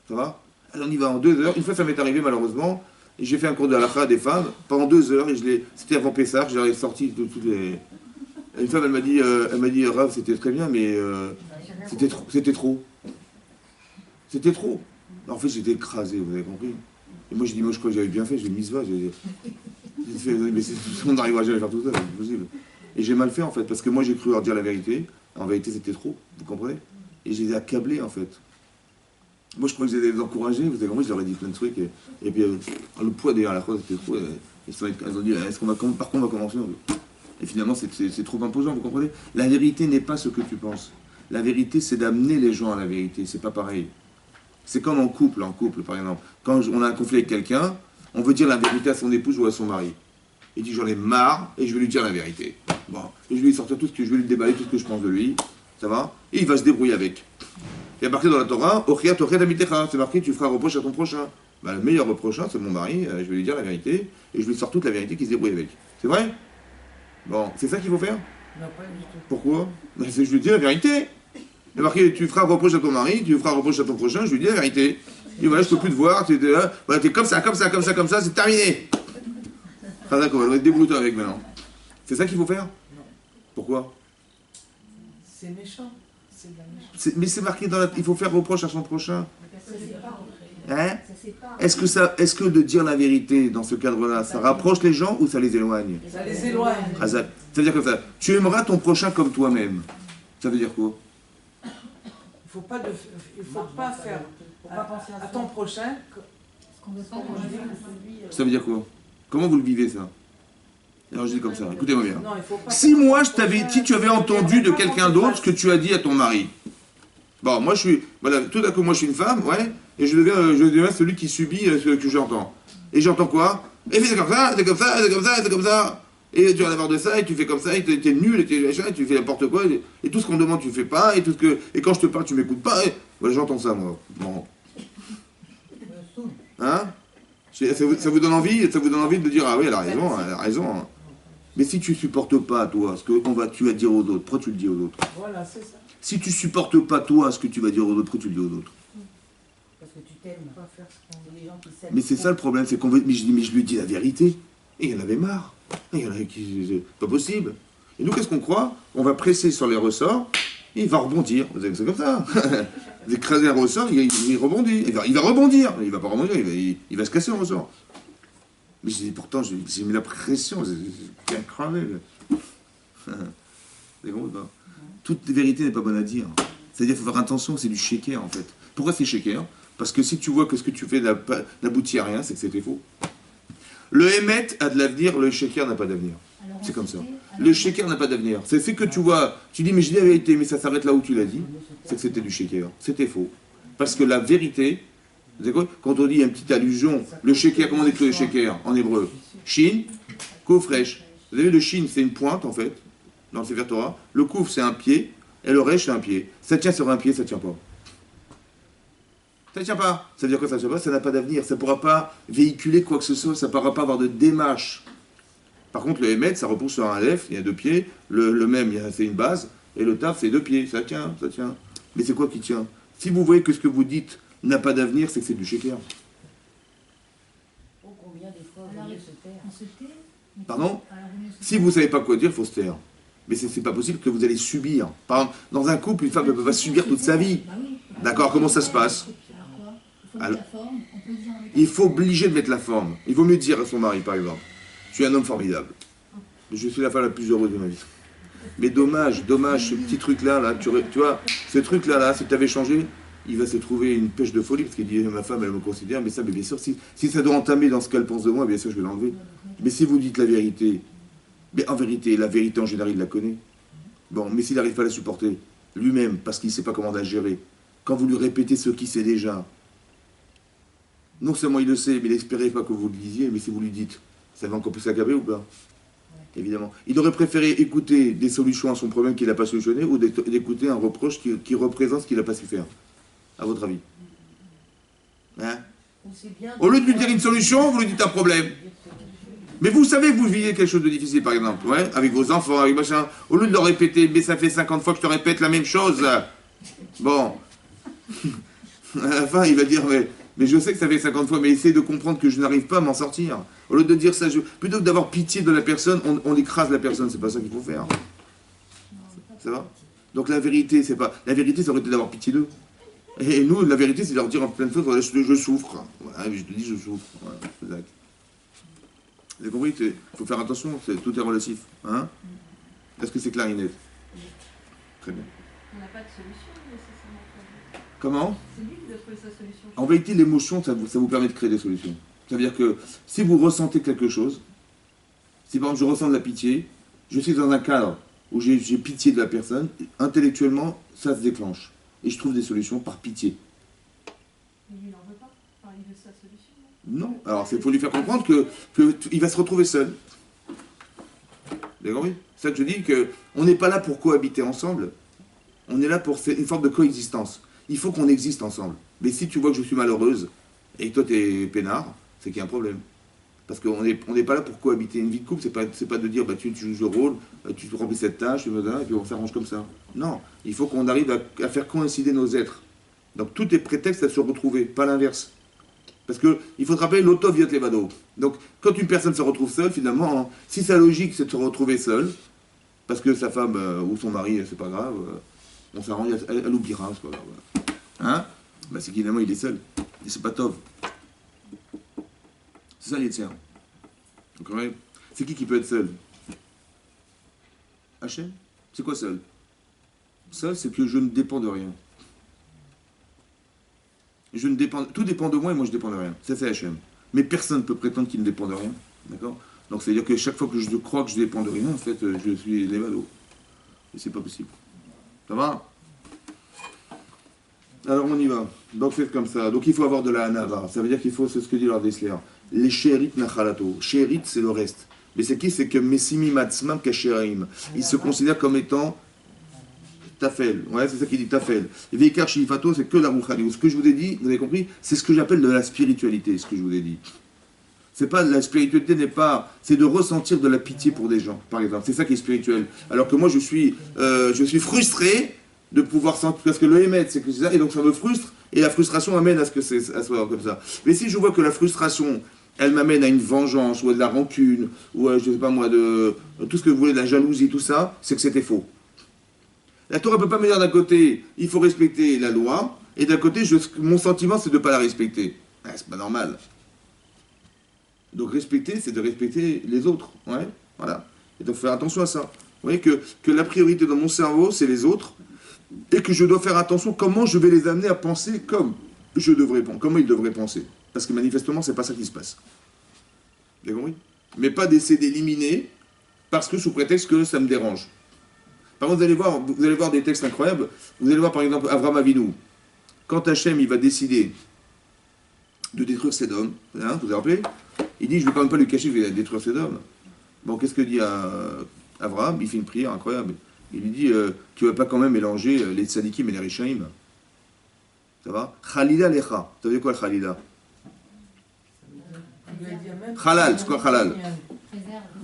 Ça va? Alors on y va en 2 heures. Une fois, ça m'est arrivé, malheureusement, et j'ai fait un cours d'Alacha à des femmes, pendant 2 heures, et c'était avant Pessah, je leur ai sorti toutes les... Une femme, elle m'a dit, Rav, c'était très bien, mais c'était trop. C'était trop. En fait, j'étais écrasé, vous avez compris. Et moi, j'ai dit, moi, je crois que j'avais bien fait, j'ai mis ce va. J'ai fait, mais on n'arrivera jamais à faire tout ça, c'est impossible. Et j'ai mal fait, en fait, parce que moi, j'ai cru leur dire la vérité. En vérité, c'était trop, vous comprenez? Et je les ai accablés, en fait. Moi, je crois que j'ai les encouragés, vous avez compris, je leur ai dit plein de trucs. Et puis, le poids derrière la croix, c'était trop. Ils ont dit, par quoi on va commencer? Et finalement, c'est trop imposant, vous comprenez? La vérité n'est pas ce que tu penses. La vérité, c'est d'amener les gens à la vérité. C'est pas pareil. C'est comme en couple, par exemple. Quand on a un conflit avec quelqu'un, on veut dire la vérité à son épouse ou à son mari. Il dit, j'en ai marre, et je vais lui dire la vérité. Bon. Et je vais lui sortir tout ce que je vais lui déballer, tout ce que je pense de lui. Ça va? Et il va se débrouiller avec. Il y a marqué dans la Torah, Ochia Torah Damitecha. C'est marqué, tu feras un reproche à ton prochain. Ben, le meilleur reprochant, c'est mon mari, je vais lui dire la vérité, et je lui sors toute la vérité qui se débrouille avec. C'est vrai? Bon, c'est ça qu'il faut faire? Non, pas du tout. Pourquoi? Ben, je lui dis la vérité. Il y a marqué, tu feras un reproche à ton mari, tu feras un reproche à ton prochain, je lui dis la vérité. Et voilà, je peux plus te voir, tu es comme ça, c'est terminé. Ah d'accord, on va être débrouillé avec maintenant. C'est ça qu'il faut faire? Non. Pourquoi? C'est méchant. C'est de la méchanceté. Mais c'est marqué dans la... Il faut faire reproche à son prochain. Ça sépare. Hein? Ça sépare. Est-ce que de dire la vérité dans ce cadre-là, ça rapproche les gens ou ça les éloigne? Ça les éloigne. Ah, ça veut dire comme ça. Tu aimeras ton prochain comme toi-même. Ça veut dire quoi? Il faut pas faire à ton prochain. Ça veut dire quoi? Comment vous le vivez ça? Alors je dis comme ça, écoutez-moi bien. Non, il faut pas Si tu avais entendu de quelqu'un d'autre ce que tu as dit à ton mari. Bon, moi tout à coup moi je suis une femme, ouais, et je deviens celui qui subit ce que j'entends. Et j'entends quoi? Et puis c'est comme ça, c'est comme ça, c'est comme ça, c'est comme ça. Et tu en as marre de ça, et tu fais comme ça, et t'es nul, et tu fais n'importe quoi, et tout ce qu'on te demande tu fais pas, et quand je te parle tu m'écoutes pas, et voilà, j'entends ça moi. Bon. Hein? Ça vous donne envie de dire ah oui elle a raison. Hein. Mais si tu supportes pas toi ce que tu vas dire aux autres, pourquoi tu le dis aux autres? Voilà, c'est ça. Si tu supportes pas toi ce que tu vas dire aux autres, pourquoi tu le dis aux autres? Parce que tu t'aimes. Pas faire ce qu'on veut. Les gens qui s'aiment. Mais c'est ça le problème, c'est mais je lui dis la vérité. Et il y en avait marre. Et il y en avait qui c'est pas possible. Et nous qu'est-ce qu'on croit? On va presser sur les ressorts, et il va rebondir. Vous savez que c'est comme ça. Vous écrasez un ressort, il rebondit. Il va rebondir. Il va pas rebondir, il va se casser un ressort. Mais pourtant, j'ai mis la pression, c'est bien cravé. C'est bon ou pas? Toute vérité n'est pas bonne à dire. C'est-à-dire qu'il faut faire attention, c'est du shaker en fait. Pourquoi c'est shaker? Parce que si tu vois que ce que tu fais n'aboutit à rien, c'est que c'était faux. Le Hémet a de l'avenir, le shaker n'a pas d'avenir. C'est comme ça. Le shaker n'a pas d'avenir. C'est ce que tu vois, tu dis mais je dis la vérité, mais ça s'arrête là où tu l'as dit, c'est que c'était du shaker. C'était faux. Parce que la vérité, Vous savez quoi? Quand on dit une petite allusion, le sheker, comment on écrit le sheker en hébreu? Shin, kouf, resh. Vous avez vu, le shin, c'est une pointe, en fait, dans le Sefer Torah. Le kouf, c'est un pied, et le resh, c'est un pied. Ça tient sur un pied, ça tient pas. Ça ne tient pas. Ça veut dire quoi ça ne tient pas? Ça n'a pas d'avenir. Ça ne pourra pas véhiculer quoi que ce soit. Ça ne pourra pas avoir de démarche. Par contre, le Hémet, ça repose sur un Aleph, il y a 2 pieds. Le même, c'est une base. Et le Taf, c'est 2 pieds. Ça tient, ça tient. Mais c'est quoi qui tient? Si vous voyez que ce que vous dites n'a pas d'avenir, c'est que c'est du sheker. Oh, combien des fois vous voulez se taire? On se tait. Pardon? Alors, vaut mieux se Si vous ne savez pas quoi dire, il faut se taire. Mais c'est pas possible que vous allez subir. Par exemple, dans un couple, une femme ne peut pas subir toute sa vie. Bah oui. D'accord? Comment ça se passe? Alors quoi? Il faut mettre la forme. On peut dire avec Il faut obliger de mettre la forme. Il vaut mieux dire à son mari, par exemple, je suis un homme formidable. Je suis la femme la plus heureuse de ma vie. Mais dommage, ce petit truc-là, là, tu vois, ce truc-là, si tu avais changé, il va se trouver une pêche de folie, parce qu'il dit, ma femme, elle me considère, mais ça, mais bien sûr, si ça doit entamer dans ce qu'elle pense de moi, bien sûr, je vais l'enlever. Mais si vous dites la vérité, mais en vérité, la vérité en général, il la connaît. Bon, mais s'il n'arrive pas à la supporter, lui-même, parce qu'il ne sait pas comment la gérer, quand vous lui répétez ce qu'il sait déjà, non seulement il le sait, mais il n'espérait pas que vous le disiez, mais si vous lui dites, ça va encore plus s'aggraver ou pas? Évidemment. Il aurait préféré écouter des solutions à son problème qu'il n'a pas solutionné ou d'écouter un reproche qui représente ce qu'il n'a pas su faire. À votre avis? Hein? Au lieu de lui dire une solution, vous lui dites un problème. Mais vous savez que vous vivez quelque chose de difficile, par exemple, ouais, avec vos enfants, avec machin. Au lieu de leur répéter, mais ça fait 50 fois que je te répète la même chose. Bon. À la fin, il va dire, mais je sais que ça fait 50 fois, mais essayez de comprendre que je n'arrive pas à m'en sortir. Au lieu de dire ça, plutôt que d'avoir pitié de la personne, on écrase la personne. C'est pas ça qu'il faut faire. Ça va? Donc la vérité, c'est pas. La vérité, ça aurait été d'avoir pitié d'eux. Et nous, la vérité, c'est de leur dire en pleine fois, voilà, je souffre. Voilà, je te dis, je souffre. Voilà, exact. Vous avez compris? Il faut faire attention, tout est relatif. Hein? Est-ce que c'est clair et net? Très bien. On n'a pas de solution nécessairement. Comment? C'est lui qui doit trouver sa solution. En vérité, l'émotion, ça vous permet de créer des solutions. Ça veut dire que si vous ressentez quelque chose, si par exemple je ressens de la pitié, je suis dans un cadre où j'ai pitié de la personne, intellectuellement, ça se déclenche. Et je trouve des solutions par pitié. Mais lui, il n'en veut pas. Enfin, il veut sa solution. Non. Alors, il faut lui faire comprendre qu'il va se retrouver seul. Vous avez compris? C'est ça que je dis, qu'on n'est pas là pour cohabiter ensemble. On est là pour une forme de coexistence. Il faut qu'on existe ensemble. Mais si tu vois que je suis malheureuse et que toi tu es peinard, c'est qu'il y a un problème. Parce qu'on n'est pas là pour cohabiter. Une vie de couple, c'est pas de dire bah, tu joues ce rôle, tu remplis cette tâche, et puis on s'arrange comme ça. Non, il faut qu'on arrive à faire coïncider nos êtres. Donc tout est prétexte à se retrouver, pas l'inverse. Parce qu'il faut te rappeler, l'auto vient les vados. Donc quand une personne se retrouve seule, finalement, hein, si sa logique c'est de se retrouver seule, parce que sa femme ou son mari, c'est pas grave, on s'arrange, elle oubliera, c'est pas grave. Hein? Bah, c'est qu'évidemment il est seul. Et c'est pas tov. C'est ça l'Yetzer. Donc quand même, c'est qui peut être seul? Hachem? C'est quoi seul? Seul, c'est que je ne dépends de rien. Tout dépend de moi et moi je dépends de rien. Ça c'est Hachem. Mais personne ne peut prétendre qu'il ne dépend de rien. D'accord? Donc ça veut dire que chaque fois que je crois que je dépends de rien, en fait, je suis l'évado. Et c'est pas possible. Ça va? Alors on y va. Donc faites comme ça. Donc il faut avoir de la hanava. Ça veut dire qu'il faut, c'est ce que dit Lord Dessler. Les shérit nachalato. Shérit c'est le reste. Mais c'est qui? C'est que Messimi Matzmam Kashéraim. Il se considère comme étant Tafel. Ouais, c'est ça qu'il dit Tafel. Et Veikar Shifato, c'est que la Rouchani. Ce que je vous ai dit, vous avez compris? C'est ce que j'appelle de la spiritualité, ce que je vous ai dit. C'est pas, la spiritualité n'est pas, c'est de ressentir de la pitié pour des gens, par exemple. C'est ça qui est spirituel. Alors que moi, je suis frustré de pouvoir sentir, parce que le émet, c'est que c'est ça, et donc ça me frustre, et la frustration amène à ce que ça soit comme ça. Mais si je vois que la frustration, elle m'amène à une vengeance, ou à de la rancune, ou à, je sais pas moi, de tout ce que vous voulez, de la jalousie, tout ça, c'est que c'était faux. La Torah ne peut pas me dire d'un côté, il faut respecter la loi, et d'un côté, mon sentiment, c'est de ne pas la respecter. Ah, c'est pas normal. Donc respecter, c'est de respecter les autres. Ouais, voilà. Et donc faire attention à ça. Vous voyez que la priorité dans mon cerveau, c'est les autres, et que je dois faire attention comment je vais les amener à penser comme comment ils devraient penser. Parce que manifestement, c'est pas ça qui se passe. Vous avez compris? Mais pas d'essayer d'éliminer, parce que sous prétexte que ça me dérange. Par contre, vous allez voir des textes incroyables. Vous allez voir par exemple Avraham Avinu. Quand Hachem il va décider de détruire Sédom. Hein, vous vous rappelez? Il dit, je ne vais quand même pas lui cacher, je vais détruire Sédom. Bon, qu'est-ce que dit Abraham? Il fait une prière incroyable. Il lui dit, tu ne vas pas quand même mélanger les tzadikim et les rishaïm. Ça va? Khalila lecha. Ça veut dire quoi le khalila? Halal, c'est quoi halal?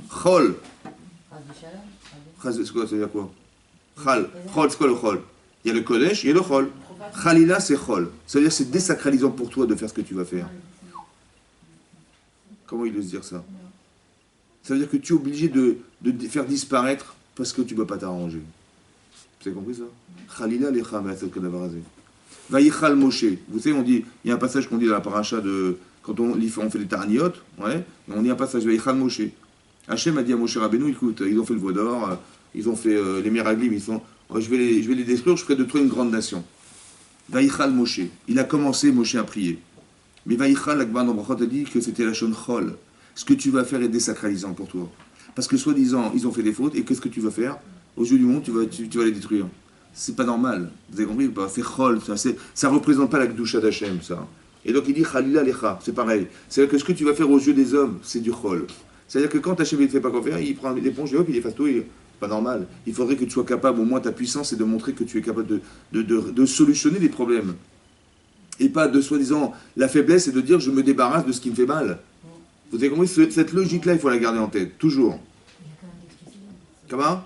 Chol. C'est quoi, ça veut dire quoi? Chal. Chol, c'est quoi le chol? Il y a le kodesh et le chol. Khalila, c'est chol. Ça veut dire que c'est désacralisant pour toi de faire ce que tu vas faire. Comment il veut se dire ça? Ça veut dire que tu es obligé de faire disparaître parce que tu ne peux pas t'arranger. Vous avez compris ça? Khalila lecha ma'asel kadavarazé. Vayichal Moshe. Vous savez, on dit, il y a un passage qu'on dit dans la paracha de quand on fait des tarniot, ouais, et on dit un passage Vayichal Moshe. Hachem a dit à Moshe Rabbeinu, écoute, ils ont fait le veau d'or, ils ont fait les miraglim, ils sont, je vais les détruire, je ferai de toi une grande nation. Vayichal Moshe. Il a commencé, Moshe a prié. Mais Vayichal, l'Akbar Nombrachot a dit que c'était la shon chol. Ce que tu vas faire est désacralisant pour toi. Parce que soi-disant, ils ont fait des fautes, et qu'est-ce que tu vas faire? Aux yeux du monde, tu vas les détruire. C'est pas normal. Vous avez compris ou pas? C'est chol, ça représente pas la Kedusha d'Hachem, ça. Et donc il dit Khalila lecha, c'est pareil. C'est-à-dire que ce que tu vas faire aux yeux des hommes, c'est du chol. C'est-à-dire que quand Hachem ne fait pas quoi faire, il prend l'éponge et hop, il efface tout. Pas normal. Il faudrait que tu sois capable, au moins ta puissance, c'est de montrer que tu es capable de solutionner les problèmes. Et pas de soi-disant la faiblesse et de dire je me débarrasse de ce qui me fait mal. Vous avez compris? Cette logique-là, il faut la garder en tête, toujours. Comment?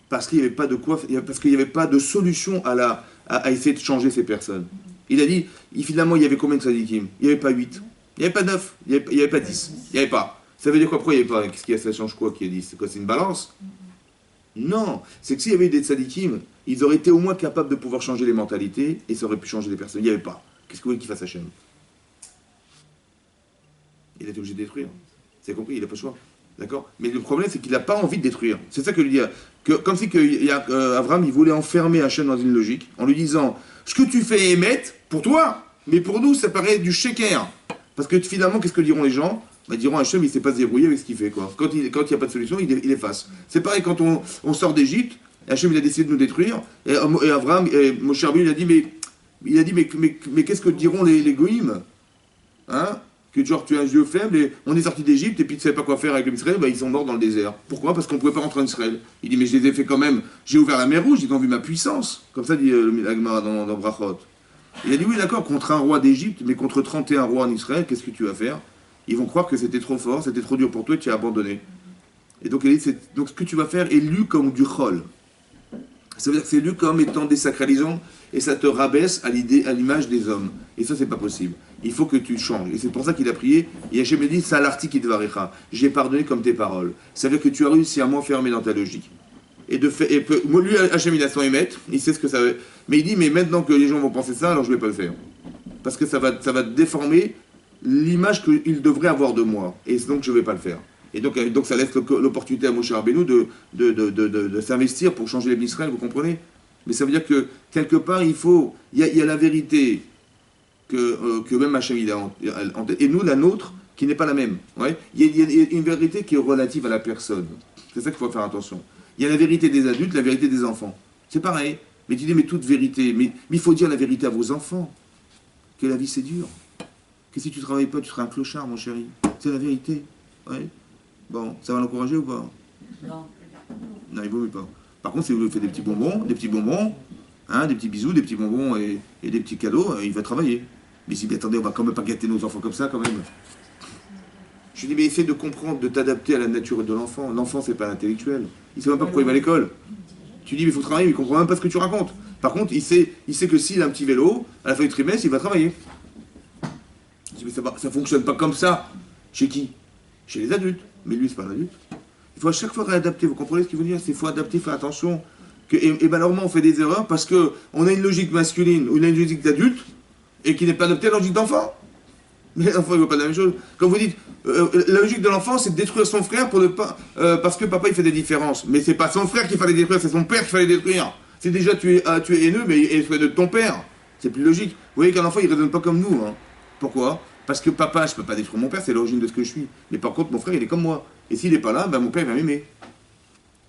Parce qu'il n'y avait pas de quoi, parce qu'il n'y avait pas de solution à essayer de changer ces personnes. Il a dit, finalement, il y avait combien de tzadikim? Il n'y avait pas 8, il n'y avait pas 9, il n'y avait pas 10, il n'y avait pas. Ça veut dire quoi? Pourquoi il n'y avait pas? Qu'est-ce qu'il y a? Ça change quoi qui a dit? C'est quoi? C'est une balance? Non, c'est que s'il y avait eu des tzadikim, ils auraient été au moins capables de pouvoir changer les mentalités et ça aurait pu changer les personnes. Il n'y avait pas. Qu'est-ce que vous voulez qu'il fasse Hachem? Il a été obligé de détruire. Vous avez compris? Il n'a pas le choix. D'accord? Mais le problème, c'est qu'il n'a pas envie de détruire. C'est ça que je lui dis. Comme si Abraham, il voulait enfermer Hachem dans une logique, en lui disant, ce que tu fais émettre, pour toi, mais pour nous, ça paraît du sheker. Parce que finalement, qu'est-ce que diront les gens? Ils diront, Hachem, il ne sait pas se débrouiller avec ce qu'il fait. Quoi. Quand il n'y a pas de solution, il efface. C'est pareil quand on sort d'Égypte, Hachem, il a décidé de nous détruire, et Abraham, Moshe Rabbeinu, il a dit, mais qu'est-ce que diront les goïms? Hein? Que genre tu es un Dieu faible et on est sorti d'Égypte et puis tu ne savais pas quoi faire avec l'Israël, ils sont morts dans le désert. Pourquoi? Parce qu'on ne pouvait pas rentrer en Israël. Il dit mais je les ai fait quand même, j'ai ouvert la mer Rouge, ils ont vu ma puissance. Comme ça dit l'Agmara dans Brachot. Il a dit oui d'accord, contre un roi d'Égypte, mais contre 31 rois en Israël, qu'est-ce que tu vas faire? Ils vont croire que c'était trop fort, c'était trop dur pour toi et tu as abandonné. Et donc, il dit, donc ce que tu vas faire est lu comme du chol. Ça veut dire que c'est lu comme étant désacralisant et ça te rabaisse à l'image des hommes. Et ça, c'est pas possible. Il faut que tu changes. Et c'est pour ça qu'il a prié. Et Hachem a dit, Salarti kitvarecha. J'ai pardonné comme tes paroles. Ça veut dire que tu as réussi à m'enfermer dans ta logique. Et lui, Hachem, il a son émettre. Il sait ce que ça veut. Mais il dit, mais maintenant que les gens vont penser ça, alors je vais pas le faire. Parce que ça va déformer l'image qu'il devrait avoir de moi. Et donc, je vais pas le faire. Et donc ça laisse l'opportunité à Moshe Rabbeinu de s'investir pour changer les Israël, vous comprenez? Mais ça veut dire que, quelque part, il y a la vérité que même Hachem il a en tête, et nous, la nôtre, qui n'est pas la même. Ouais, il y a une vérité qui est relative à la personne. C'est ça qu'il faut faire attention. Il y a la vérité des adultes, la vérité des enfants. C'est pareil. Mais tu dis, mais toute vérité, mais il faut dire la vérité à vos enfants. Que la vie, c'est dur. Que si tu ne travailles pas, tu seras un clochard, mon chéri. C'est la vérité. Ouais. Bon, ça va l'encourager ou pas? Non. Non, il vaut mieux pas. Par contre, si vous lui faites des petits bonbons, hein, des petits bisous, des petits bonbons et des petits cadeaux, il va travailler. Mais si, attendez, on va quand même pas gâter nos enfants comme ça, quand même. Je lui dis, mais essaie de comprendre, de t'adapter à la nature de l'enfant. L'enfant, c'est pas l'intellectuel. Il sait même pas pourquoi il va à l'école. Tu dis, mais il faut travailler, mais il comprend même pas ce que tu racontes. Par contre, il sait que s'il a un petit vélo, à la fin du trimestre, il va travailler. Je dis, mais ça fonctionne pas comme ça. Chez qui? Chez les adultes. Mais lui, c'est pas un adulte. Il faut à chaque fois réadapter. Vous comprenez ce qu'il veut dire? Il faut adapter, faire attention. Et malheureusement, on fait des erreurs parce qu'on a une logique masculine ou une logique d'adulte et qui n'est pas adaptée à la logique d'enfant. Mais l'enfant, il ne veut pas la même chose. Quand vous dites, la logique de l'enfant, c'est de détruire son frère parce que papa, il fait des différences. Mais c'est pas son frère qu'il fallait détruire, c'est son père qu'il fallait détruire. C'est déjà, tu es haineux, mais il est de ton père. C'est plus logique. Vous voyez qu'un enfant, il ne raisonne pas comme nous. Hein. Pourquoi? Parce que papa, je ne peux pas détruire mon père, c'est l'origine de ce que je suis. Mais par contre, mon frère, il est comme moi. Et s'il n'est pas là, ben, mon père, il va m'aimer.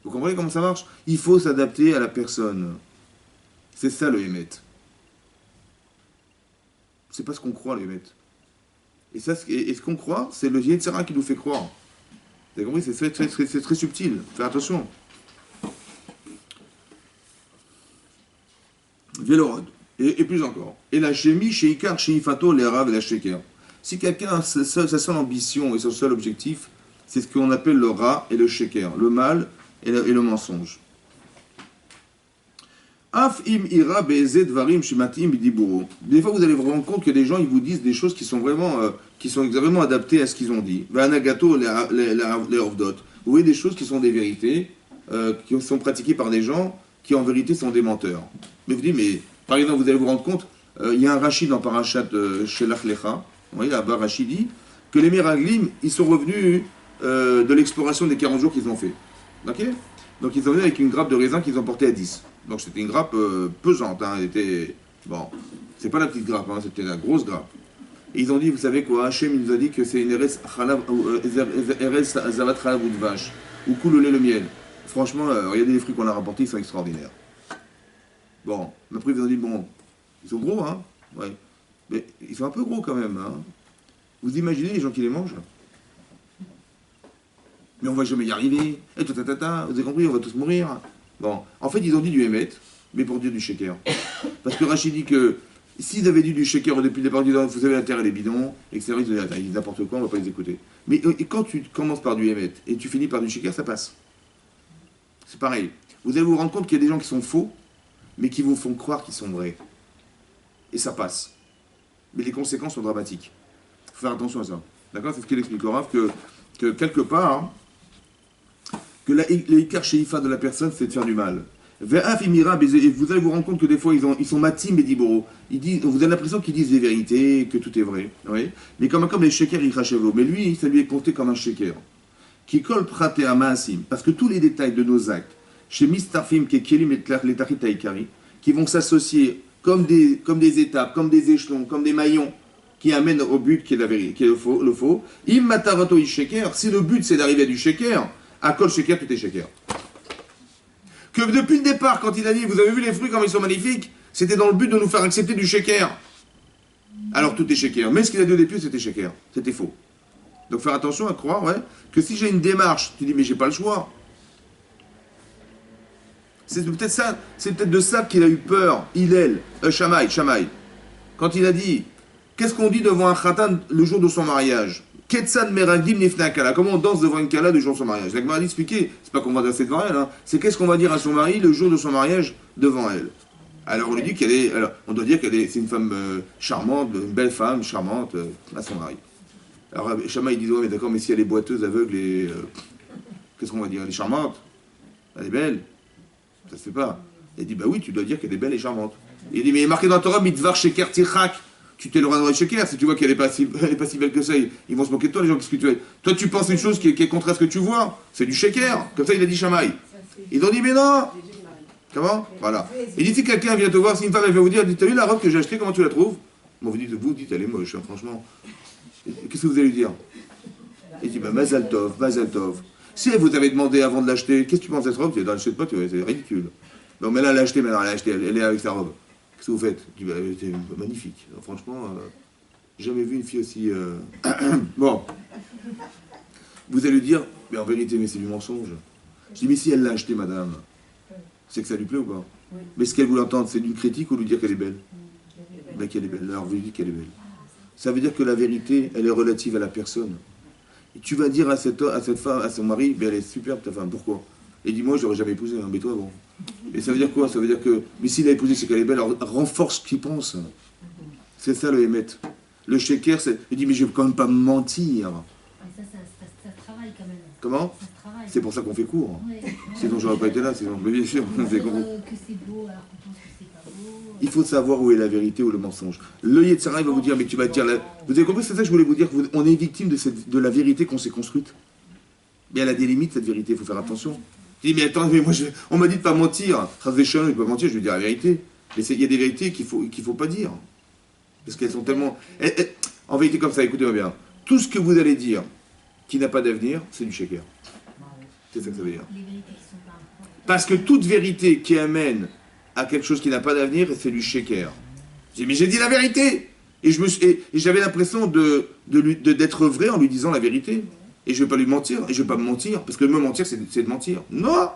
Vous comprenez comment ça marche? Il faut s'adapter à la personne. C'est ça le Hémet. C'est pas ce qu'on croit, le Hémet. Et, ça, et ce qu'on croit, c'est le Yetzirah qui nous fait croire. Vous avez compris? C'est très subtil. Faites attention. Vélorod. Et plus encore. Et la chémie, chez Ikar, chez Ifato, les Rav et la Sheker. Si quelqu'un a sa seule ambition et son seul objectif, c'est ce qu'on appelle le Ra et le Sheker, le mal et le mensonge. Af im ira be'ezeh dvarim shimatim bidiburu. Des fois, vous allez vous rendre compte que des gens, ils vous disent des choses qui sont vraiment adaptées à ce qu'ils ont dit. Ve'anagato les ovdot. Vous voyez des choses qui sont des vérités, qui sont pratiquées par des gens qui en vérité sont des menteurs. Mais vous dites, mais par exemple, vous allez vous rendre compte, il y a un Rachid dans Parashat Shelach Lecha, vous voyez, là-bas, Rachid dit que les Meraglim, ils sont revenus de l'exploration des 40 jours qu'ils ont fait. Ok? Donc ils sont venus avec une grappe de raisin qu'ils ont portée à 10. Donc c'était une grappe pesante, hein, elle était... Bon, c'est pas la petite grappe, hein, c'était la grosse grappe. Et ils ont dit, vous savez quoi, Hachem il nous a dit que c'est une Eretz Zavat Chalav ou de vache, ou coule le miel. Franchement, regardez les fruits qu'on a rapportés, ils sont extraordinaires. Bon, mais après ils ont dit, bon, ils sont gros, hein, ouais. Mais ils sont un peu gros quand même, hein. Vous imaginez les gens qui les mangent? Mais on va jamais y arriver, et tout, vous avez compris, on va tous mourir. Bon, en fait, ils ont dit du Hémet, mais pour dire du Sheker. Parce que Rachid dit que s'ils avaient dit du Sheker depuis le départ, ils disaient, vous avez la terre et les bidons, etc., ils disent n'importe quoi, on va pas les écouter. Mais quand tu commences par du Hémet et tu finis par du Sheker, ça passe. C'est pareil. Vous allez vous rendre compte qu'il y a des gens qui sont faux, mais qui vous font croire qu'ils sont vrais. Et ça passe. Mais les conséquences sont dramatiques. Il faut faire attention à ça. D'accord? C'est ce qu'il explique au Rav, que quelque part, que l'Ikar Sheifa de la personne, c'est de faire du mal. Et vous allez vous rendre compte que des fois, ils sont matim et diboro. Vous avez l'impression qu'ils disent des vérités, que tout est vrai. Oui. Mais comme les shekers, ils rachevo. Mais lui, ça lui est compté comme un sheker. Qui colle praté à maasim. Parce que tous les détails de nos actes, chez Mistarfim, qui est Kelim et Letachit Aikari, qui vont s'associer comme des étapes, comme des échelons, comme des maillons, qui amènent au but qui est la vérité, qui est le faux. Im matarato sheker. Si le but c'est d'arriver à du sheker, à kol sheker, tout est sheker. Que depuis le départ, quand il a dit, vous avez vu les fruits comme ils sont magnifiques, c'était dans le but de nous faire accepter du sheker. Alors tout est sheker. Mais ce qu'il a dit au début, c'était sheker. C'était faux. Donc faire attention à croire, ouais, que si j'ai une démarche, tu dis, mais j'ai pas le choix. C'est peut-être de ça qu'il a eu peur, Hillel, Shammai. Quand il a dit, qu'est-ce qu'on dit devant un khatan le jour de son mariage? Ketsan meragim nifna kala. Comment on danse devant une kala le jour de son mariage? La Gemara a expliqué, c'est pas qu'on va danser devant elle, hein, c'est qu'est-ce qu'on va dire à son mari le jour de son mariage devant elle. Alors on lui dit on doit dire c'est une femme charmante, une belle femme charmante à son mari. Alors Shammai il dit, ouais, mais d'accord, mais si elle est boiteuse, aveugle et qu'est-ce qu'on va dire? Elle est charmante, elle est belle, ça se fait pas. Il dit, bah oui, tu dois dire qu'elle est belle et charmante. Il dit, mais il est marqué dans la Torah, mitvar sheker tirchak. Tu t'es le droit de sheker, si tu vois qu'elle n'est pas si belle que ça, ils vont se moquer de toi, les gens, qu'est-ce que tu fais? Toi, tu penses une chose qui est contraire à ce que tu vois, c'est du sheker. Comme ça, il a dit Shammai. Ils ont dit, mais non. Comment? Voilà. Il dit, si quelqu'un vient te voir, si une femme, elle vient vous dire, t'as vu la robe que j'ai achetée, comment tu la trouves? Bon, vous dites, elle est moche, hein, franchement. Qu'est-ce que vous allez lui dire? Il dit, bah, Mazal Tov. Si elle vous avait demandé avant de l'acheter, qu'est-ce que tu penses de cette robe? Tu l'achètes pas, c'est ridicule. Bon, mais là, elle l'a acheté, maintenant, elle est avec sa robe. Qu'est-ce que vous faites? Je dis, bah, c'est magnifique. Alors, franchement, jamais vu une fille aussi... Bon. Vous allez lui dire, mais en vérité, mais c'est du mensonge. Je dis, mais si elle l'a acheté, madame, c'est que ça lui plaît ou pas? Oui. Mais ce qu'elle voulait entendre, c'est d'une critique ou lui dire qu'elle est belle? Ben, qu'elle est belle. Alors, vous lui dites qu'elle est belle. Ça veut dire que la vérité, elle est relative à la personne. Et tu vas dire à cette femme, à son mari, ben, elle est superbe ta femme. Pourquoi? Et dis-moi, je l'aurais jamais épousée, hein, mais toi, bon. Et ça veut dire quoi? Ça veut dire que, mais s'il a épousé, c'est qu'elle est belle, alors renforce ce qu'il pense. C'est ça le Hémet. Le sheker, il dit, mais je ne vais quand même pas me mentir. Ça travaille quand même. Comment? C'est pour ça qu'on fait court. Ouais. Sinon, j'aurais pas été là, sinon, mais bien sûr. Que c'est beau alors qu'on pense que c'est pas beau. Il faut savoir où est la vérité ou le mensonge. Le Yetzirah, il va vous dire, mais tu vas dire... Vous avez compris, c'est ça que je voulais vous dire, on est victime de la vérité qu'on s'est construite. Mais elle a des limites, cette vérité, il faut faire attention. Je dis, mais attends, mais moi, on m'a dit de pas mentir. Je ne peux pas mentir, je vais dire la vérité. Mais il y a des vérités qu'il faut pas dire. Parce qu'elles sont tellement... En vérité, comme ça, écoutez-moi bien. Tout ce que vous allez dire qui n'a pas d'avenir, c'est du sheker. C'est ça que ça veut dire. Parce que toute vérité qui amène à quelque chose qui n'a pas d'avenir, c'est du sheker. Je dis, mais j'ai dit la vérité. Et j'avais l'impression d'être vrai en lui disant la vérité. Et je ne vais pas lui mentir, et je ne vais pas me mentir, parce que me mentir, c'est de mentir. Non.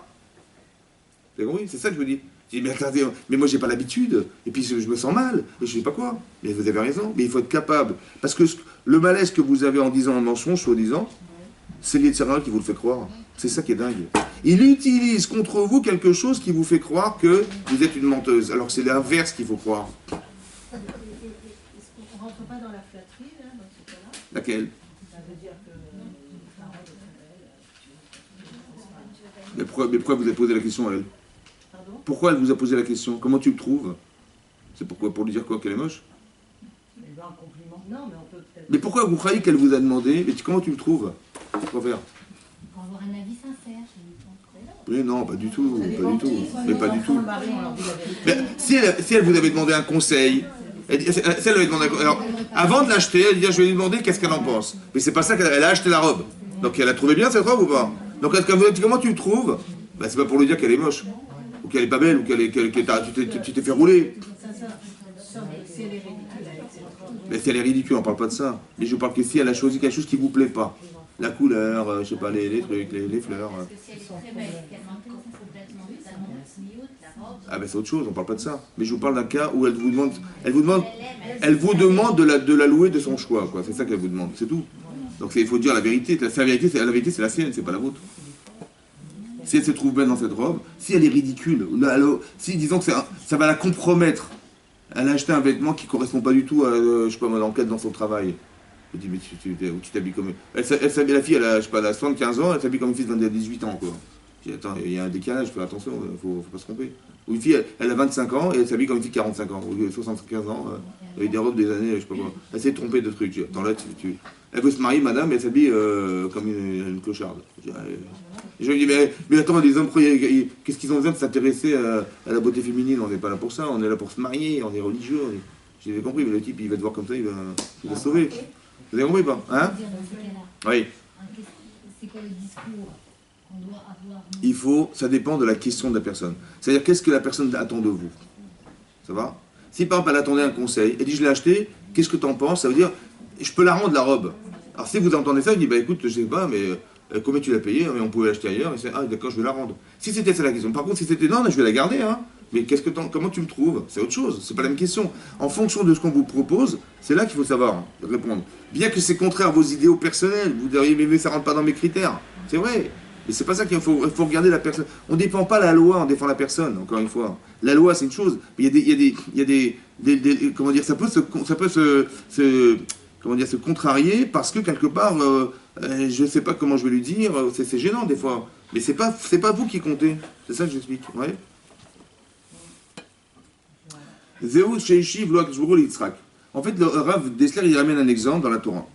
Vous avez compris? C'est ça que je vous dis. Je dis, mais attendez, mais moi j'ai pas l'habitude, et puis je me sens mal, et je sais pas quoi. Mais vous avez raison, mais il faut être capable. Parce que le malaise que vous avez en disant un mensonge, soi-disant, c'est l'Yetzirah qui vous le fait croire. C'est ça qui est dingue. Il utilise contre vous quelque chose qui vous fait croire que vous êtes une menteuse, alors que c'est l'inverse qu'il faut croire. Est-ce qu'on ne rentre pas dans la flatterie, là, dans ce cas-là? Laquelle? Ça veut dire que... Mais pourquoi vous avez posé la question à elle? Pardon? Pourquoi elle vous a posé la question? Comment tu le trouves? C'est pourquoi? Pour lui dire quoi? Qu'elle est moche? Il veut un compliment. Non, mais on peut peut-être... Mais pourquoi vous croyez qu'elle vous a demandé? Mais comment tu le trouves? Quoi faire? Pour avoir un avis sincère, je lui pense. Mais non, pas du tout, pas du tout. Mais pas du tout. On leur dit la vérité. Mais si elle vous avait demandé un conseil, si elle avait demandé alors, avant de l'acheter, elle dit je vais lui demander qu'est-ce qu'elle en pense. Mais c'est pas ça qu'elle a acheté la robe. Donc elle a trouvé bien cette robe ou pas? Donc comment tu le trouves? Bah, c'est pas pour lui dire qu'elle est moche, ou qu'elle est pas belle, ou tu t'es fait rouler. Si elle est ridicule, Mais si elle est ridicule, on parle pas de ça. Mais je parle que si elle a choisi quelque chose qui vous plaît pas. La couleur, je sais pas, les trucs, les fleurs. Parce que si elle est très belle, qu'elle manque complètement totalement mioute, la robe, Ah ben c'est autre chose, on parle pas de ça. Mais je vous parle d'un cas où elle vous demande de la louer de son choix, quoi. C'est ça qu'elle vous demande, c'est tout. Donc il faut dire la vérité. La vérité, c'est la sienne, c'est pas la vôtre. Si elle se trouve belle dans cette robe, si elle est ridicule, si disons que ça va la compromettre, elle a acheté un vêtement qui correspond pas du tout à, je sais pas, l'enquête dans son travail. Je dis, mais tu t'habilles comme... la fille, elle a, je sais pas, elle a 75 ans, elle s'habille comme une fille de 18 ans, quoi. Je dis, attends, il y a un décalage, fais attention, faut pas se tromper. Ou une fille, elle a 25 ans et elle s'habille comme une fille de 45 ans, ou 75 ans, avec des robes des années, je sais pas quoi. Elle s'est trompée de trucs. Attends, là, elle veut se marier, madame, mais elle s'habille comme une clocharde. Je lui dis, mais attends, les hommes, qu'est-ce qu'ils ont besoin de s'intéresser à la beauté féminine? On n'est pas là pour ça, on est là pour se marier, on est religieux. J'ai compris, mais le type, il va te voir comme ça, il va se sauver. Vous avez compris pas? Hein? Dire dans ce cas-là, Oui. c'est quoi le discours qu'on doit avoir Il faut, ça dépend de la question de la personne. C'est-à-dire, qu'est-ce que la personne attend de vous? Ça va? Si par exemple, elle attendait un conseil, elle dit, je l'ai acheté, qu'est-ce que tu en penses? Ça veut dire, je peux la rendre la robe. Alors si vous entendez ça, vous dites, bah écoute, je sais pas, mais combien tu l'as payé? Mais on pouvait l'acheter ailleurs. Et c'est, ah d'accord, je vais la rendre. Si c'était ça la question. Par contre, si c'était, non, je vais la garder, hein. Mais comment tu me trouves? C'est autre chose, c'est pas la même question. En fonction de ce qu'on vous propose, c'est là qu'il faut savoir répondre. Bien que c'est contraire à vos idéaux personnels, vous diriez, mais ça rentre pas dans mes critères. C'est vrai. Mais c'est pas ça qu'il faut regarder la personne. On ne défend pas la loi, on défend la personne, encore une fois. La loi, c'est une chose, mais il y a des comment dire, ça peut se contrarier parce que quelque part, je sais pas comment je vais lui dire, c'est gênant des fois. Mais c'est pas vous qui comptez. C'est ça que j'explique. Ouais. Zéou Sheishiv Loak Jbourou Yitzhak. En fait, le Rav Dessler, il ramène un exemple dans la Torah.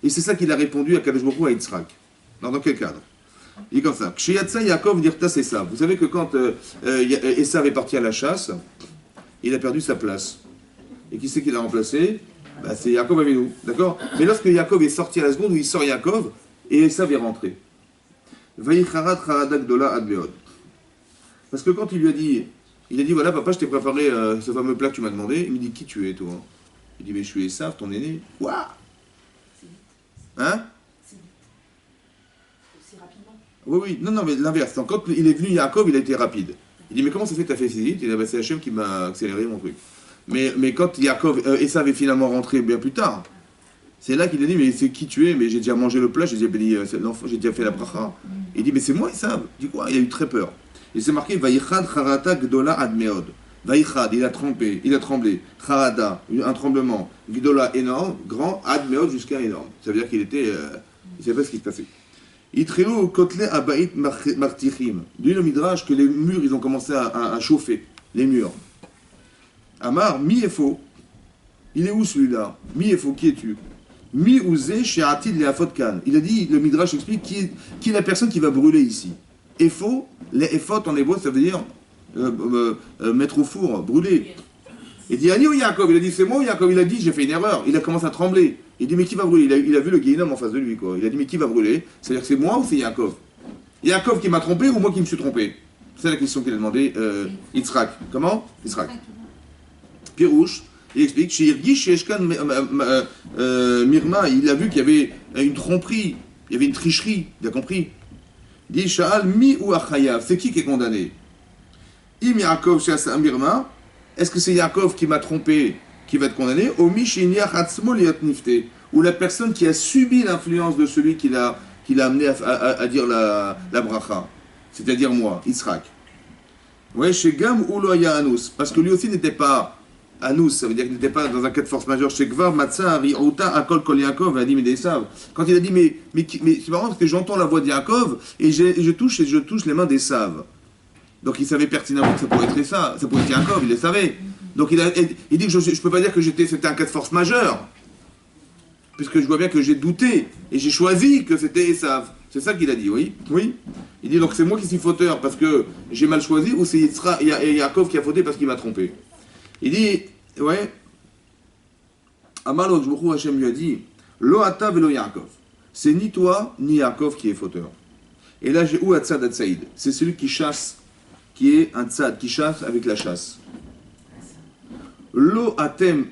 Et c'est ça qu'il a répondu à Kadosh Baruch Hu à Yitzhak. Dans quel cadre? Il est comme ça. Kshéyatsa Yaakov dirta Esav. Vous savez que quand Esav est parti à la chasse, il a perdu sa place. Et qui c'est qui l'a remplacé? Bah, c'est Yaakov Avinu. D'accord? Mais lorsque Yaakov est sorti à la seconde où il sort Yaakov, et Esav est rentré. Vayicharat Charadak Dola Adbeod. Parce que quand il lui a dit, voilà papa, je t'ai préparé ce fameux plat que tu m'as demandé, il me dit, qui tu es toi? Il dit, mais je suis Esav, ton aîné. Quoi? Hein? C'est rapidement. Oui, non, mais l'inverse. Quand il est venu Yaakov, il a été rapide. Il dit, mais comment ça fait que tu as fait si vite? Il dit, bah, c'est Hachem qui m'a accéléré mon truc. Mais quand Esav est finalement rentré bien plus tard, c'est là qu'il a dit, mais c'est qui tu es? Mais j'ai déjà mangé le plat, j'ai déjà fait la bracha. Il dit, mais c'est moi Esav. Il dit quoi? Il a eu très peur. Et c'est marqué, Vayichad Charata Gdola Admeod. Vayichad, il a tremblé. Charada, un tremblement. Gdola, énorme, grand, Admeod, jusqu'à énorme. Ça veut dire qu'il était, il savait pas ce qui se passait. Itrelu Kotle Abait Martichim. Dit le Midrash que les murs, ils ont commencé à chauffer. Les murs. Amar, mi est faux. Il est où celui-là? Mi est faux, qui es-tu? Mi ouzé chez Atid le Afotkan. Il a dit, le Midrash explique qui est la personne qui va brûler ici. Efo, les efot en hébreu, ça veut dire mettre au four, brûler. Il dit, Ani ou Yaakov? Il a dit, c'est moi ou Yaakov? Il a dit, j'ai fait une erreur. Il a commencé à trembler. Il dit, mais qui va brûler? Il a vu le Guéhinnom en face de lui, quoi. Il a dit, mais qui va brûler? C'est-à-dire que c'est moi ou c'est Yaakov? Yaakov qui m'a trompé ou moi qui me suis trompé? C'est la question qu'il a demandé Yitzhak. Comment? Yitzhak. Pirouche, Il explique, chez Irgi, chez Eshkan Mirma, il a vu qu'il y avait une tromperie, il y avait une tricherie, il a compris. Il dit, Sha'al mi ou achayav, c'est qui est condamné? Im Yaakov chez Mirma, est-ce que c'est Yaakov qui m'a trompé, qui va être condamné? Ou mi chez Niachatzmo liot nifte, ou la personne qui a subi l'influence de celui qui l'a amené à dire la bracha, c'est-à-dire moi, Yitzhak. Ouais, chez Gam ou Loya Anus, parce que lui aussi n'était pas Anus, ça veut dire qu'il n'était pas dans un cas de force majeure. Chez Gvar, Matzah, Riouta, Akol, Kol Yaakov, a dit, mais d'Esav. Quand il a dit, mais c'est marrant parce que j'entends la voix d'Yaakov et je touche les mains d'Esav. Donc il savait pertinemment que ça pouvait être Esav, ça pouvait être Yaakov, il le savait. Donc il dit que je ne peux pas dire que c'était un cas de force majeure, puisque je vois bien que j'ai douté et j'ai choisi que c'était Esav. C'est ça qu'il a dit, oui? Oui. Il dit donc c'est moi qui suis fauteur parce que j'ai mal choisi ou c'est Yaakov qui a fauté parce qu'il m'a trompé. Il dit, ouais, Amal Ojbouchou Hachem lui a dit, Lo ata velo Yaakov. C'est ni toi ni Yaakov qui est fauteur. Et là j'ai où Atzad Atsaïd? C'est celui qui chasse, qui est un tzad, qui chasse avec la chasse. Lo atem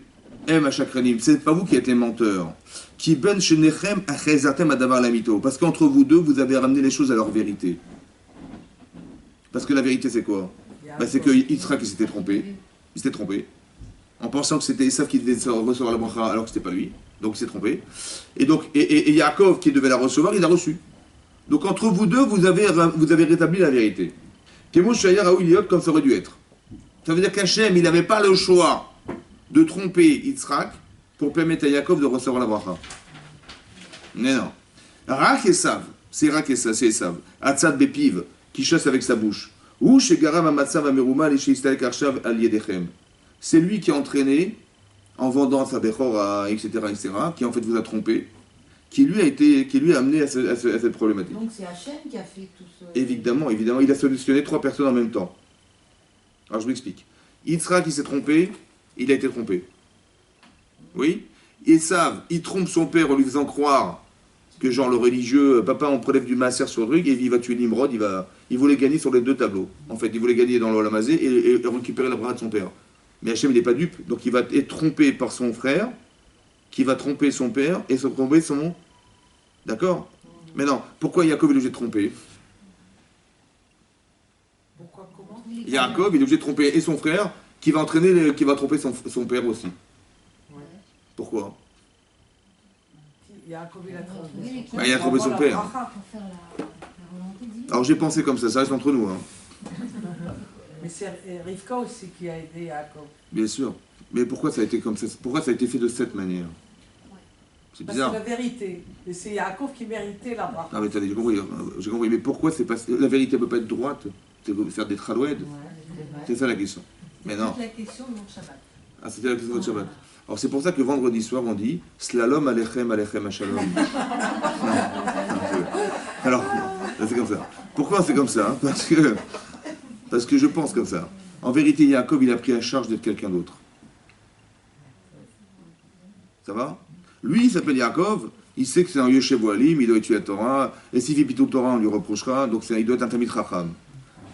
em achakranim. C'est pas vous qui êtes les menteurs. Qui ben shenechem achezatem adavar lamito. Parce qu'entre vous deux, vous avez ramené les choses à leur vérité. Parce que la vérité c'est quoi? C'est que Yitzhak s'était trompé. Il s'était trompé. En pensant que c'était Esav qui devait recevoir la bracha alors que c'était pas lui. Donc il s'est trompé. Et donc, et Yaakov qui devait la recevoir, il l'a reçue. Donc entre vous deux, vous avez rétabli la vérité. Kemo Shayar Aouiliot comme ça aurait dû être. Ça veut dire qu'Hachem, il n'avait pas le choix de tromper Yitzhak pour permettre à Yaakov de recevoir la bracha. Mais non. Rak Esav, c'est Rak Esav, c'est Esav. Atzad Bepiv, qui chasse avec sa bouche. Ou chez Garam Amatsav Ameruma, chez Istal Karshav Al Yedechem. C'est lui qui a entraîné, en vendant sa Bechora, etc., qui en fait vous a trompé, qui lui a amené à cette problématique. Donc c'est Hachem qui a fait tout ça. Évidemment, il a solutionné 3 personnes en même temps. Alors je m'explique. Yitzhak qui s'est trompé, il a été trompé. Oui. Esav, il trompe son père en lui faisant croire que genre le religieux, papa on prélève du maaser sur le truc et il va tuer Nimrod, il voulait gagner sur les 2 tableaux. En fait, il voulait gagner dans l'Olamazé et récupérer la bracha de son père. Mais Hachem il n'est pas dupe, donc il va être trompé par son frère, qui va tromper son père et se tromper son... D'accord? Mais non, pourquoi Yaakov est obligé de tromper? Pourquoi, comment? Yaakov il est obligé de tromper et son frère, qui va tromper son père aussi. Ouais. Pourquoi? Yaakov il a trompé. Il a trompé son père. Pour faire la volonté divine. Alors j'ai pensé comme ça reste entre nous. Hein. Mais c'est Rivka aussi qui a aidé Yaakov. Bien sûr. Mais pourquoi ça a été comme ça? Pourquoi ça a été fait de cette manière? C'est Parce bizarre. que la vérité. Et c'est Yaakov qui méritait la bracha. Ah mais attendez, j'ai compris. Mais pourquoi c'est pas... La vérité ne peut pas être droite? C'est faire des tralouèdes. C'est ça la question. Mais non. C'est la question de mon Shabbat. Ah, c'était la question de Shabbat. Alors c'est pour ça que vendredi soir on dit Slalom alechem alechem ashalom. Alors, c'est comme ça. Pourquoi c'est comme ça? Parce que je pense comme ça. En vérité, Yaakov, il a pris à charge d'être quelqu'un d'autre. Ça va? Lui, il s'appelle Yaakov, il sait que c'est un Yoshev Walim, il doit étudier la Torah, et s'il fait Pitou Torah, on lui reprochera, donc il doit être un Tamid Racham.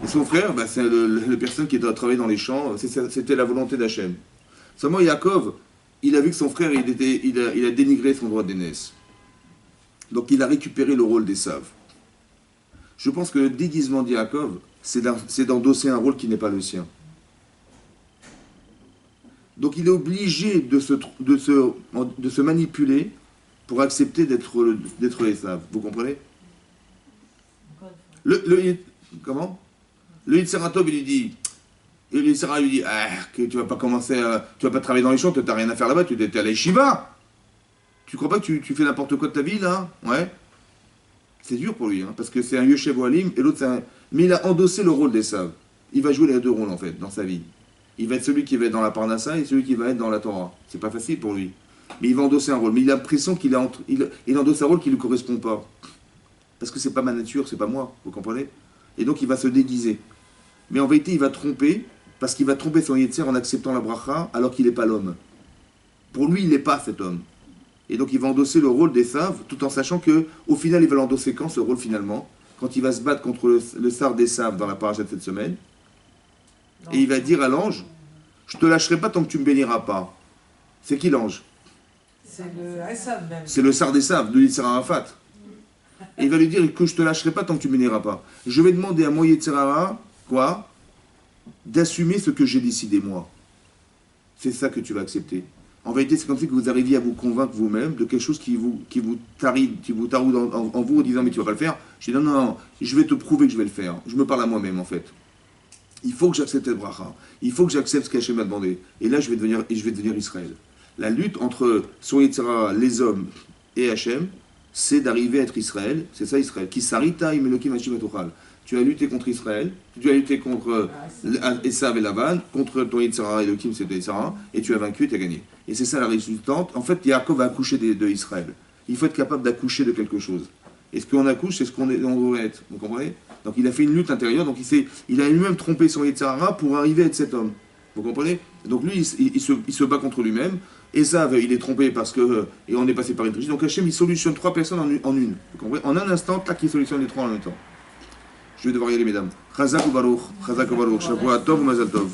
Et son frère, c'est la personne qui doit travailler dans les champs, c'était la volonté d'Hachem. Seulement, Yaakov, il a vu que son frère, il a dénigré son droit d'aînesse. Donc il a récupéré le rôle d'Esav. Je pense que le déguisement de Yaakov, c'est d'endosser un rôle qui n'est pas le sien. Donc il est obligé de se manipuler pour accepter d'être Esav. Vous comprenez? Comment? Le Yitzeratov, il lui dit, que tu vas pas tu vas pas travailler dans les champs, tu n'as rien à faire là-bas, tu es à la yeshiva. Tu crois pas que tu fais n'importe quoi de ta vie là? Ouais. C'est dur pour lui, hein, parce que c'est un Yoshev Walim et l'autre c'est un... Mais il a endossé le rôle d'Esav. Il va jouer les 2 rôles en fait, dans sa vie. Il va être celui qui va être dans la Parnassa et celui qui va être dans la Torah. C'est pas facile pour lui. Mais il va endosser un rôle. Mais il a l'impression qu'il endosse un rôle qui ne lui correspond pas. Parce que c'est pas ma nature, c'est pas moi, vous comprenez? Et donc il va se déguiser. Mais en vérité, il va tromper, parce qu'il va tromper son Yetzer en acceptant la bracha, alors qu'il n'est pas l'homme. Pour lui, il n'est pas cet homme. Et donc il va endosser le rôle d'Esav, tout en sachant que au final, il va l'endosser quand ce rôle finalement? Quand il va se battre contre le sar d'Esav dans la paracha de cette semaine. Et il va dire à l'ange, je te lâcherai pas tant que tu me béniras pas. C'est qui l'ange? C'est le Esav même. C'est le Sar des Sav, de Yetzer Arafat. Et il va lui dire que je te lâcherai pas tant que tu ne m'éneras pas. Je vais demander à moi Yetzer Hara, quoi? D'assumer ce que j'ai décidé moi. C'est ça que tu vas accepter. En vérité, c'est comme ça que vous arriviez à vous convaincre vous-même de quelque chose qui vous taroude en vous en disant mais tu vas pas le faire. Je dis non, je vais te prouver que je vais le faire. Je me parle à moi-même en fait. Il faut que j'accepte le bracha. Il faut que j'accepte ce qu'Hachem m'a demandé. Et là, je vais devenir Israël. La lutte entre son Yetzer Hara, les hommes et Hachem, c'est d'arriver à être Israël. C'est ça Israël. Qui sarita imelokim Hashim atochal. Tu as lutté contre Israël, tu as lutté contre Esav et Lavan, contre ton Yetzer Hara Elohim, c'est Yetzer Hara, et tu as vaincu et tu as gagné. Et c'est ça la résultante. En fait, Yaakov va accoucher de Israël. Il faut être capable d'accoucher de quelque chose. Et ce qu'on accouche, c'est ce qu'on devrait être. Vous comprenez? Donc il a fait une lutte intérieure, donc il a lui-même trompé son Yetzer Hara pour arriver à être cet homme. Vous comprenez? Donc lui, il se bat contre lui-même. Esav, il est trompé parce que. Et on est passé par une triche. Donc Hachem, il solutionne 3 personnes en une. Vous comprenez? En un instant, tac, il solutionne les 3 en même temps. Je vais devoir y aller, mesdames. Chazak ou Baruch, Shavua Tov ou Mazal Tov.